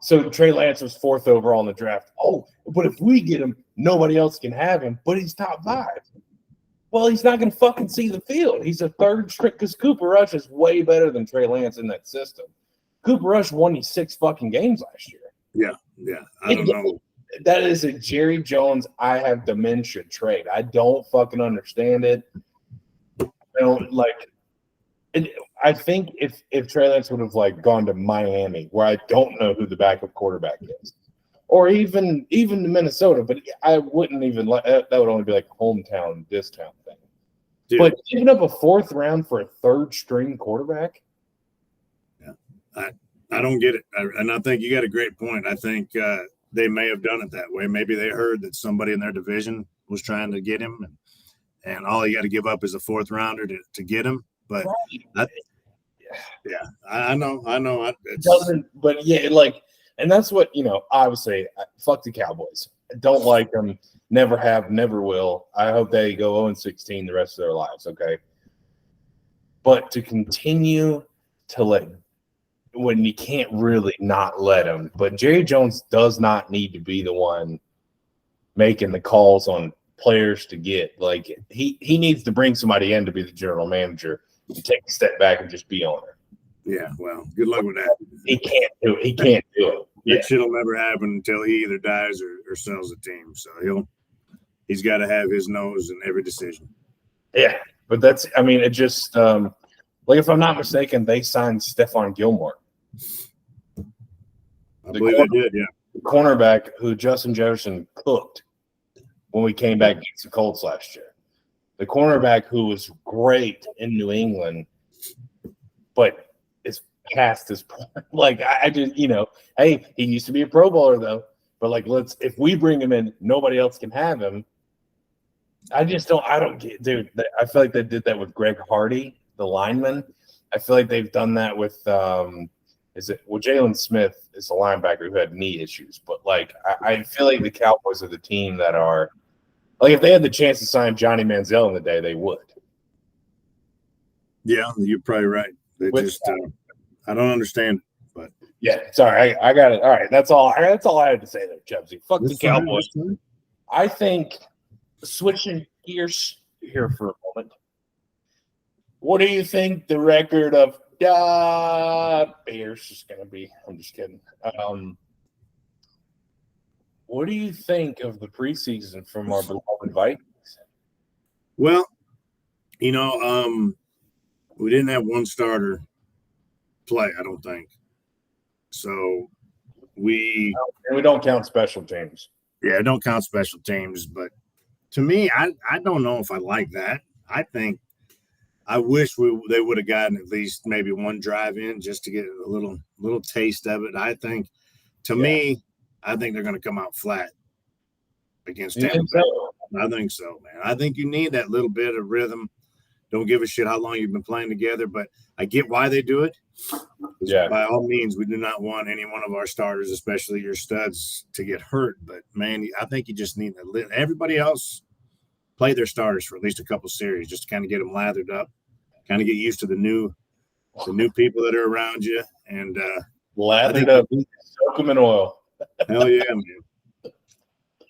so Trey Lance was 4th overall in the draft. Oh, but if we get him, nobody else can have him, but he's top 5. Well, he's not going to fucking see the field. He's a 3rd string because Cooper Rush is way better than Trey Lance in that system. Cooper Rush won you 6 fucking games last year. Yeah. I don't know. That is a Jerry Jones, I have dementia trade. I don't fucking understand it. I don't I think if Trey Lance would have like gone to Miami, where I don't know who the backup quarterback is, or even to Minnesota, but I wouldn't even that would only be like hometown discount thing. Dude. But giving up a 4th round for a 3rd string quarterback, yeah, I don't get it, and I think you got a great point. I think they may have done it that way. Maybe they heard that somebody in their division was trying to get him, and all you got to give up is a 4th rounder to get him. But right. I know. It doesn't, but yeah, like, and that's what, obviously, fuck the Cowboys. I don't like them. Never have, never will. I hope they go 0-16 the rest of their lives, okay? But to continue to when you can't really not let them, but Jerry Jones does not need to be the one making the calls on players to get. Like, he needs to bring somebody in to be the general manager. You take a step back and just be on it. Yeah, well, good luck with that. He can't do it. He can't do it. That shit'll never happen until he either dies or sells the team. So he's got to have his nose in every decision. Yeah, but it just like, if I'm not mistaken, they signed Stephon Gilmore. I believe they did, yeah. The cornerback who Justin Jefferson cooked when we came back against the Colts last year. The cornerback who was great in New England, but is past his point. Like, I just, hey, he used to be a Pro Bowler though. But like, if we bring him in, nobody else can have him. I don't get, dude. I feel like they did that with Greg Hardy, the lineman. I feel like they've done that with, Jalen Smith is a linebacker who had knee issues. But like, I feel like the Cowboys are the team that are, like, if they had the chance to sign Johnny Manziel in the day, they would. Yeah, you're probably right. They I don't understand it, but yeah, sorry, I got it. All right, that's all I had to say there, Chubbsy. Fuck the Cowboys. I think switching gears here for a moment. What do you think the record of Bears is going to be? I'm just kidding. What do you think of the preseason from our beloved Vikings? Well, we didn't have one starter play, I don't think. So we don't count special teams. Yeah, don't count special teams. But to me, I don't know if I like that. I think I wish they would have gotten at least maybe one drive in just to get a little taste of it. I think, to me, I think they're going to come out flat against Tampa Bay. I think so, man. I think you need that little bit of rhythm. Don't give a shit how long you've been playing together, but I get why they do it. Yeah. By all means, we do not want any one of our starters, especially your studs, to get hurt. But, man, I think you just need that. Everybody else play their starters for at least a couple series just to kind of get them lathered up, kind of get used to the new people that are around you. And lathered up, soak them in oil. Hell yeah, man.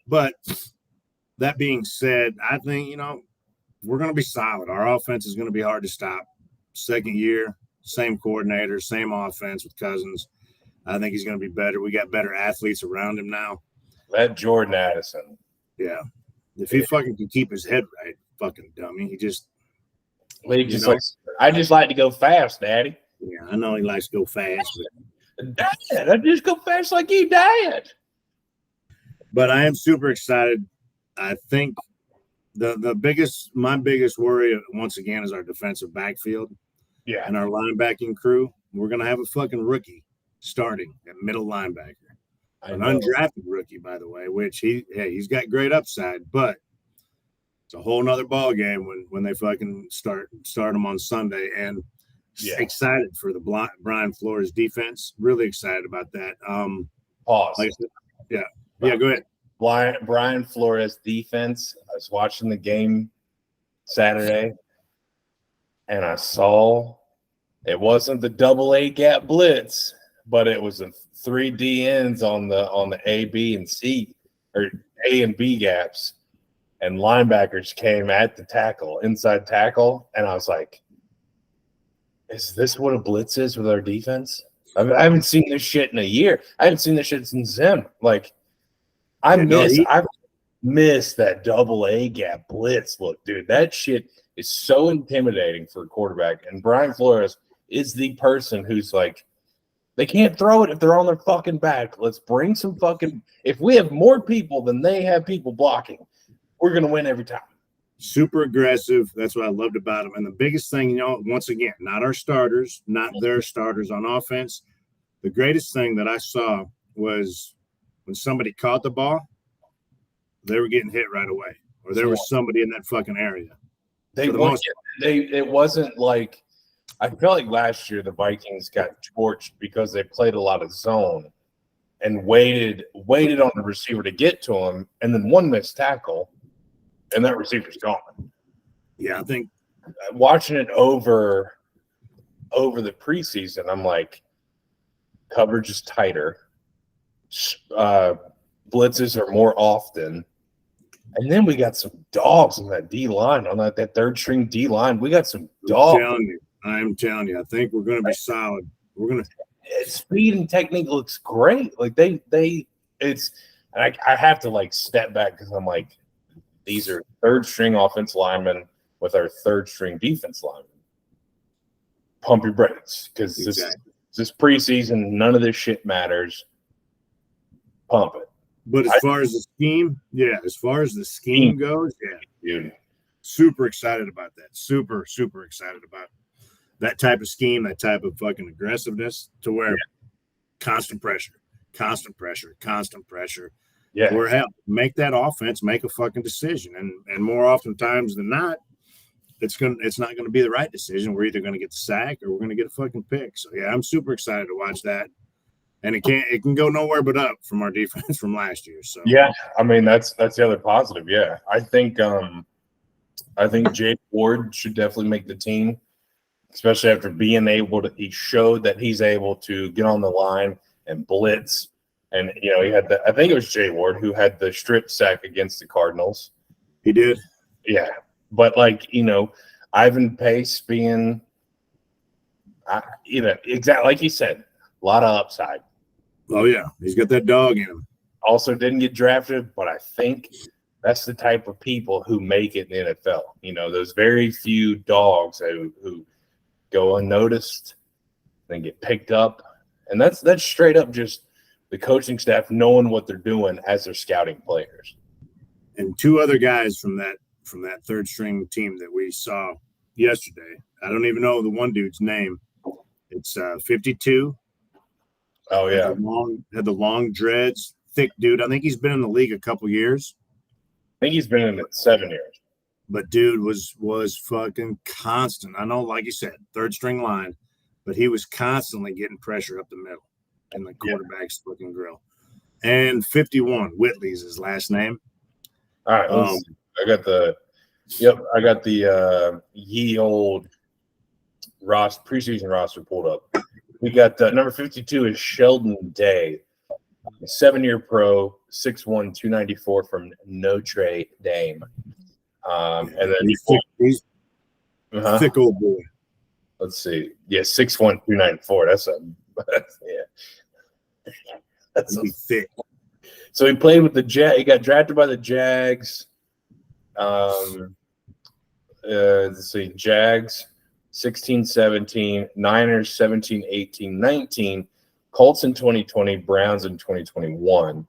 But that being said, I think, we're going to be solid. Our offense is going to be hard to stop. Second year, same coordinator, same offense with Cousins. I think he's going to be better. We got better athletes around him now. That Jordan Addison. Yeah. If he fucking can keep his head right, fucking dummy. He just I just like to go fast, Daddy. Yeah, I know he likes to go fast. Dad, I just go fast like you, Dad. But I am super excited. I think my biggest worry once again is our defensive backfield. Yeah. And our linebacking crew. We're gonna have a fucking rookie starting at middle linebacker. An undrafted rookie, by the way, which he's got great upside, but it's a whole nother ball game when they fucking start him on Sunday. And excited for the Brian Flores defense. Really excited about that. Pause. Go ahead. Brian Flores defense. I was watching the game Saturday, and I saw it wasn't the double A gap blitz, but it was a 3 DNs on the A, B, and C, or A and B gaps, and linebackers came at the tackle, inside tackle, and I was like, "Is this what a blitz is with our defense?" I haven't seen this shit in a year. I haven't seen this shit since Zim. Like, I miss that double A gap blitz look, dude. That shit is so intimidating for a quarterback. And Brian Flores is the person who's like, they can't throw it if they're on their fucking back. Let's bring some fucking. If we have more people than they have people blocking, we're gonna win every time. Super aggressive. That's what I loved about him. And the biggest thing, once again, not our starters, not their starters on offense. The greatest thing that I saw was when somebody caught the ball, they were getting hit right away, or there was somebody in that fucking area. It wasn't like, I felt like last year the Vikings got torched because they played a lot of zone and waited on the receiver to get to him, and then one missed tackle, and that receiver's gone. Yeah, I think watching it over the preseason, I'm like, coverage is tighter, blitzes are more often, and then we got some dogs on that D line, on that third string D line. We got some dogs. I'm telling you, I think we're going to be solid. We're going to speed and technique looks great. Like I have to like step back because I'm like, these are third string offense linemen with our third string defense linemen. Pump your brakes because this preseason, none of this shit matters. Pump it. But as far as the scheme goes, dude, super excited about that. Super, super excited about that type of scheme, that type of fucking aggressiveness to where constant pressure. Yeah. Or hell, make that offense make a fucking decision. And more often times than not, it's not going to be the right decision. We're either going to get the sack or we're going to get a fucking pick. So yeah, I'm super excited to watch that. And it can go nowhere but up from our defense from last year. So yeah, I mean that's the other positive. Yeah. I think Jake Ward should definitely make the team, especially after being able to. He showed that he's able to get on the line and blitz. And he had I think it was Jay Ward who had the strip sack against the Cardinals. He did. Yeah. But Ivan Pace being exactly like you said, a lot of upside. Oh yeah, he's got that dog in him. Also didn't get drafted, but I think that's the type of people who make it in the NFL. Those very few dogs who go unnoticed, then get picked up. And that's straight up just the coaching staff knowing what they're doing as they're scouting players. And two other guys from that third string team that we saw yesterday. I don't even know the one dude's name. It's 52. Oh yeah, had the long dreads, thick dude. I think he's been in the league a couple years. I think he's been in it 7 years. But dude was fucking constant. I know, like you said, third string line, but he was constantly getting pressure up the middle in the quarterback's fucking grill. And 51, Whitley's his last name. All right, I got the ye old preseason roster pulled up. We got number 52 is Sheldon Day, 7-year pro, 6'1", 294 from Notre Dame. And then he's thick old boy. Let's see. Yeah, 6'1", 294. That's thick. So he played with the Jag. He got drafted by the Jags. Let's see, Jags 16-17, Niners 17-18, 19, Colts in 2020, Browns in 2021.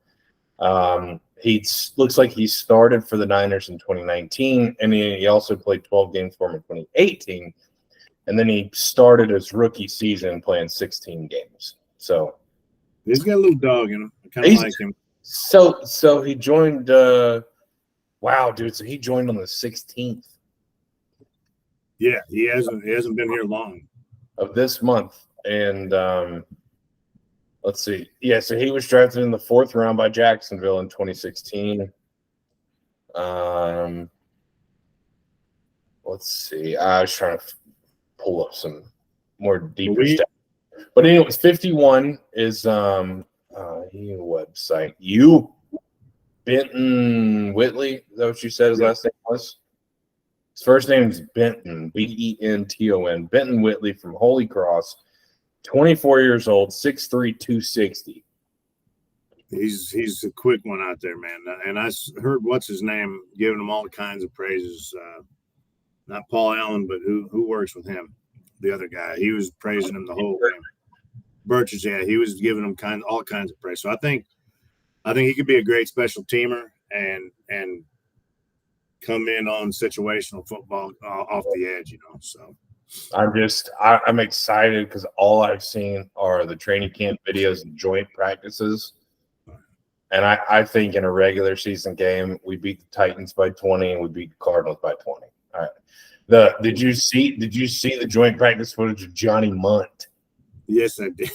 He looks like he started for the Niners in 2019, and he also played 12 games for him in 2018. And then he started his rookie season playing 16 games. So he's got a little dog in him. I kind of like him. So he joined. Wow, dude! So he joined on the 16th. Yeah, he hasn't been here long. Of this month, and let's see. Yeah, so he was drafted in the 4th round by Jacksonville in 2016. Let's see. I was trying to pull up some more deeper stuff. But anyways, 51 is website. Benton Whitley. Is that what you said his last name was? His first name is Benton, Benton. Benton Whitley from Holy Cross, 24 years old, 6'3", 260. He's a quick one out there, man. And I heard what's his name giving him all kinds of praises. Not Paul Allen, but who works with him. the other guy. He was praising him the whole game. Burch's, yeah, he was giving him all kinds of praise. So I think he could be a great special teamer and come in on situational football off the edge, So I'm excited because all I've seen are the training camp videos and joint practices. And I think in a regular season game, we beat the Titans by 20 and we beat the Cardinals by 20. All right. Did you see the joint practice footage of Johnny Munt? Yes, I did.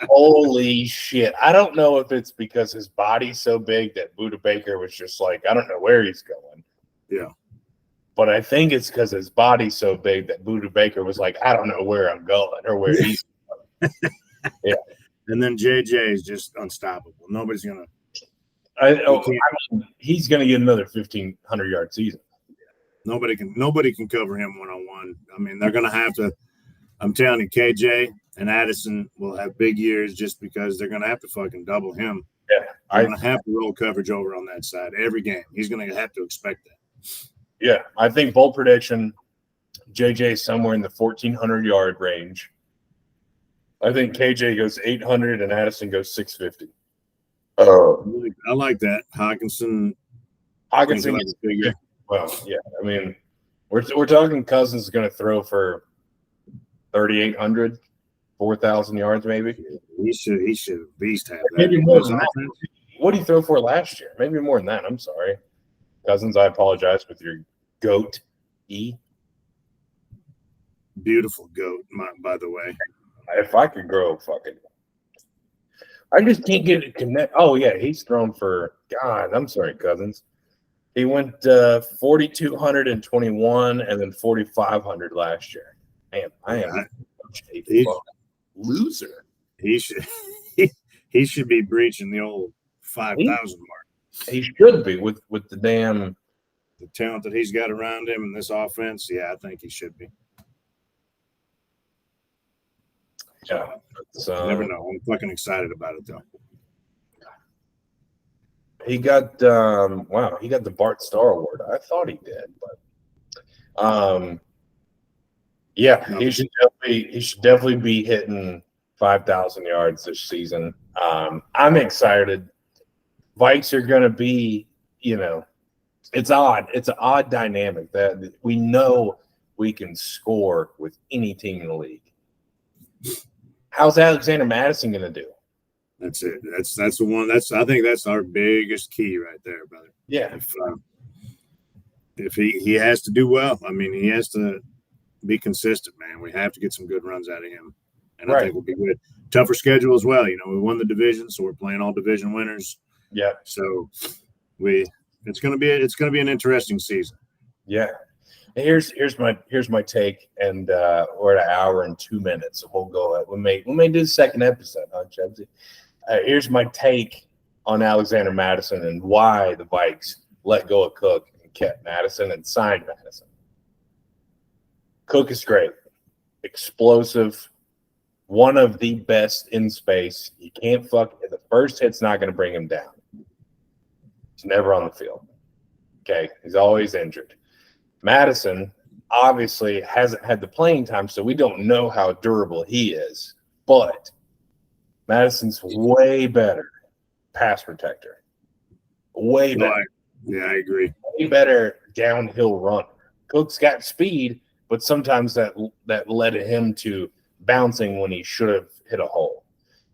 Holy shit. I don't know if it's because his body's so big that Buda Baker was just like, I don't know where he's going. Yeah. But I think it's because his body's so big that Buda Baker was like, I don't know where I'm going or where he's going. Yeah. And then JJ is just unstoppable. Nobody's going to – he's going to get another 1,500-yard season. Nobody can cover him one-on-one. I mean, they're going to have to – I'm telling you, KJ and Addison will have big years just because they're going to have to fucking double him. Yeah. They're going to have to roll coverage over on that side every game. He's going to have to expect that. Yeah. I think bold prediction, JJ somewhere in the 1,400-yard range. I think KJ goes 800 and Addison goes 650. I like that. Hawkinson. Is well, yeah. I mean, we're talking Cousins is going to throw for 3,800, 4,000 yards, maybe. He should at least have that. Maybe more than that. What did he throw for last year? Maybe more than that. I'm sorry, Cousins. I apologize with your goat. Beautiful goat, by the way. If I could grow fucking, I just can't get it connect. Oh yeah, he's thrown for God. I'm sorry, Cousins. He went 4,221 and then 4,500 last year. Man, I am a loser. He should be breaching the old 5,000 mark. He should be with the talent that he's got around him in this offense. Yeah, I think he should be. Yeah, never know. I'm fucking excited about it though. He got he got the Bart Starr Award. I thought he did, but he should definitely be hitting 5,000 yards this season. I'm excited. Vikes are going to be, it's odd. It's an odd dynamic that we know we can score with any team in the league. How's Alexander Madison going to do? That's it. That's the one. I think that's our biggest key right there, brother. Yeah. If he has to do well, I mean, he has to be consistent, man. We have to get some good runs out of him, and I think we'll be good. Tougher schedule as well. We won the division, so we're playing all division winners. Yeah. So it's gonna be an interesting season. Yeah. Here's my take, and we're at an hour and 2 minutes, so we'll go. We may do the second episode, huh, Chubbs? Here's my take on Alexander Madison and why the Vikes let go of Cook and kept Madison and signed Madison. Cook is great, explosive, one of the best in space. You can't fuck. The first hit's not going to bring him down. He's never on the field. Okay, he's always injured. Madison obviously hasn't had the playing time, so we don't know how durable he is. But Madison's way better pass protector. Way better. Yeah, I agree. Way better downhill runner. Cook's got speed, but sometimes that led him to bouncing when he should have hit a hole.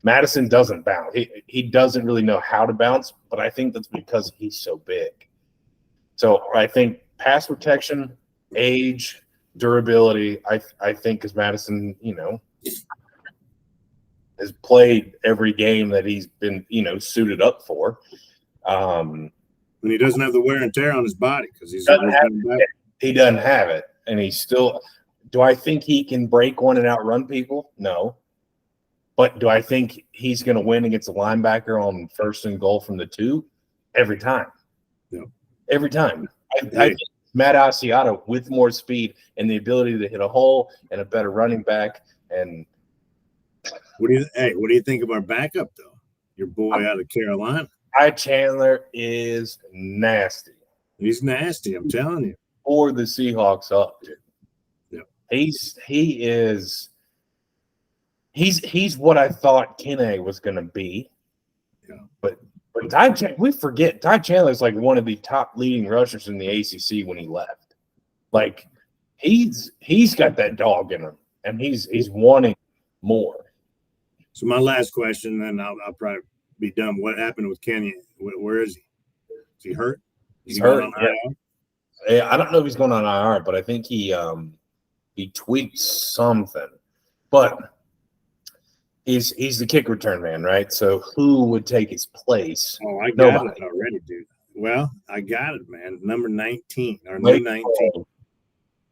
Madison doesn't bounce. He doesn't really know how to bounce, but I think that's because he's so big. So I think pass protection, age, durability, I think because Madison, has played every game that he's been, suited up for. And he doesn't have the wear and tear on his body because he doesn't have it. And he's still – do I think he can break one and outrun people? No. But do I think he's going to win against a linebacker on first and goal from the 2? Every time. Yeah. Every time. I think Matt Asiata with more speed and the ability to hit a hole and a better running back. And what do you think of our backup though? Your boy out of Carolina. Chandler is nasty. He's nasty, I'm telling you. Or the Seahawks up, dude. Yeah. He's what I thought Kene was going to be. Yeah. But we forget Ty Chandler is like one of the top leading rushers in the ACC when he left. Like he's got that dog in him, and he's wanting more. So my last question, then I'll probably be done. What happened with Kenny? Where is he? Is he hurt? He's hurt. Yeah. I don't know if he's going on IR, but I think he tweaked something. But he's the kick return man, right? So who would take his place? Oh, I got it already, dude. Well, I got it, man. Number 19 or number 19.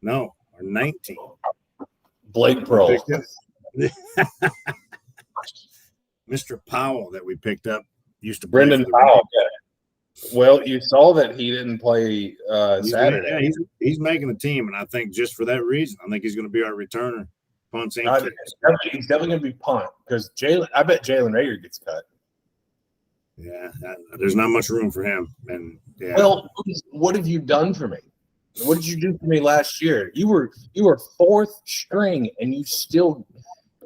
No, or 19. Blake Pearl. Mr. Powell that we picked up used to play Brendan Powell. Yeah. Well, you saw that he didn't play Saturday. Yeah, he's making the team, and I think just for that reason, I think he's going to be our returner. Punt He's definitely going to be punt because I bet Jalen Rager gets cut. Yeah, there's not much room for him. And yeah. Well, what have you done for me? What did you do for me last year? You were fourth string, and you still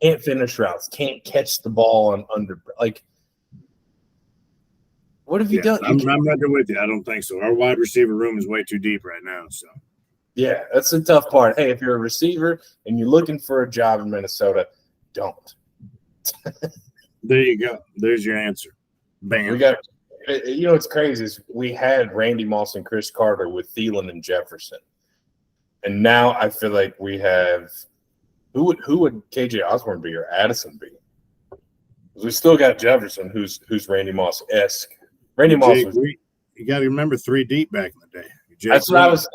can't finish routes, can't catch the ball on under. Like, what have you done? I'm right there with you. I don't think so. Our wide receiver room is way too deep right now. So. Yeah, that's the tough part. Hey, if you're a receiver and you're looking for a job in Minnesota, don't. There you go. There's your answer. Bam. We got. You know what's crazy is we had Randy Moss and Chris Carter with Thielen and Jefferson, and now I feel like we have who would KJ Osborne be or Addison be? We still got Jefferson, who's Randy Moss-esque. Randy Moss was. You got to remember 3 deep back in the day. That's what I was.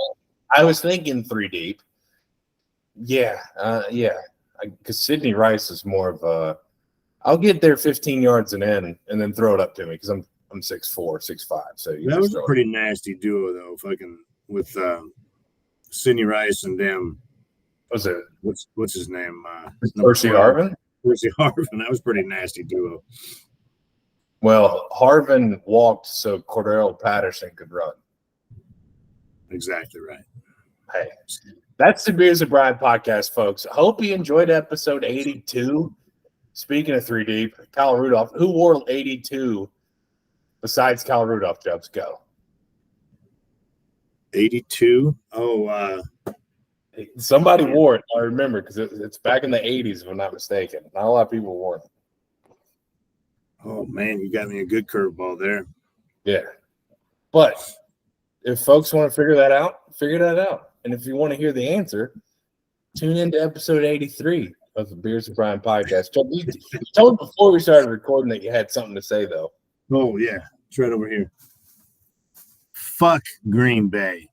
I was thinking 3 deep. Yeah, because Sidney Rice is more of a. I'll get there 15 yards and in, and then throw it up to me because I'm 6'4", 6'5". So that was a pretty nasty duo though. Fucking with Sidney Rice and damn. Was it? What's his name? Percy Harvin. Percy Harvin. That was a pretty nasty duo. Well, Harvin walked so Cordell Patterson could run. Exactly right. Hey, that's the Beers and Brian podcast, folks. I hope you enjoyed episode 82. Speaking of 3 deep, Kyle Rudolph. Who wore 82 besides Kyle Rudolph? Chubbs, go. 82? Oh, somebody wore it. I remember because it's back in the 80s, if I'm not mistaken. Not a lot of people wore it. Oh, man, you got me a good curveball there. Yeah. But if folks want to figure that out. And if you want to hear the answer, tune into episode 83 of the Beers and Brian podcast. You told before we started recording that you had something to say, though. Oh, yeah. It's right over here. Fuck Green Bay.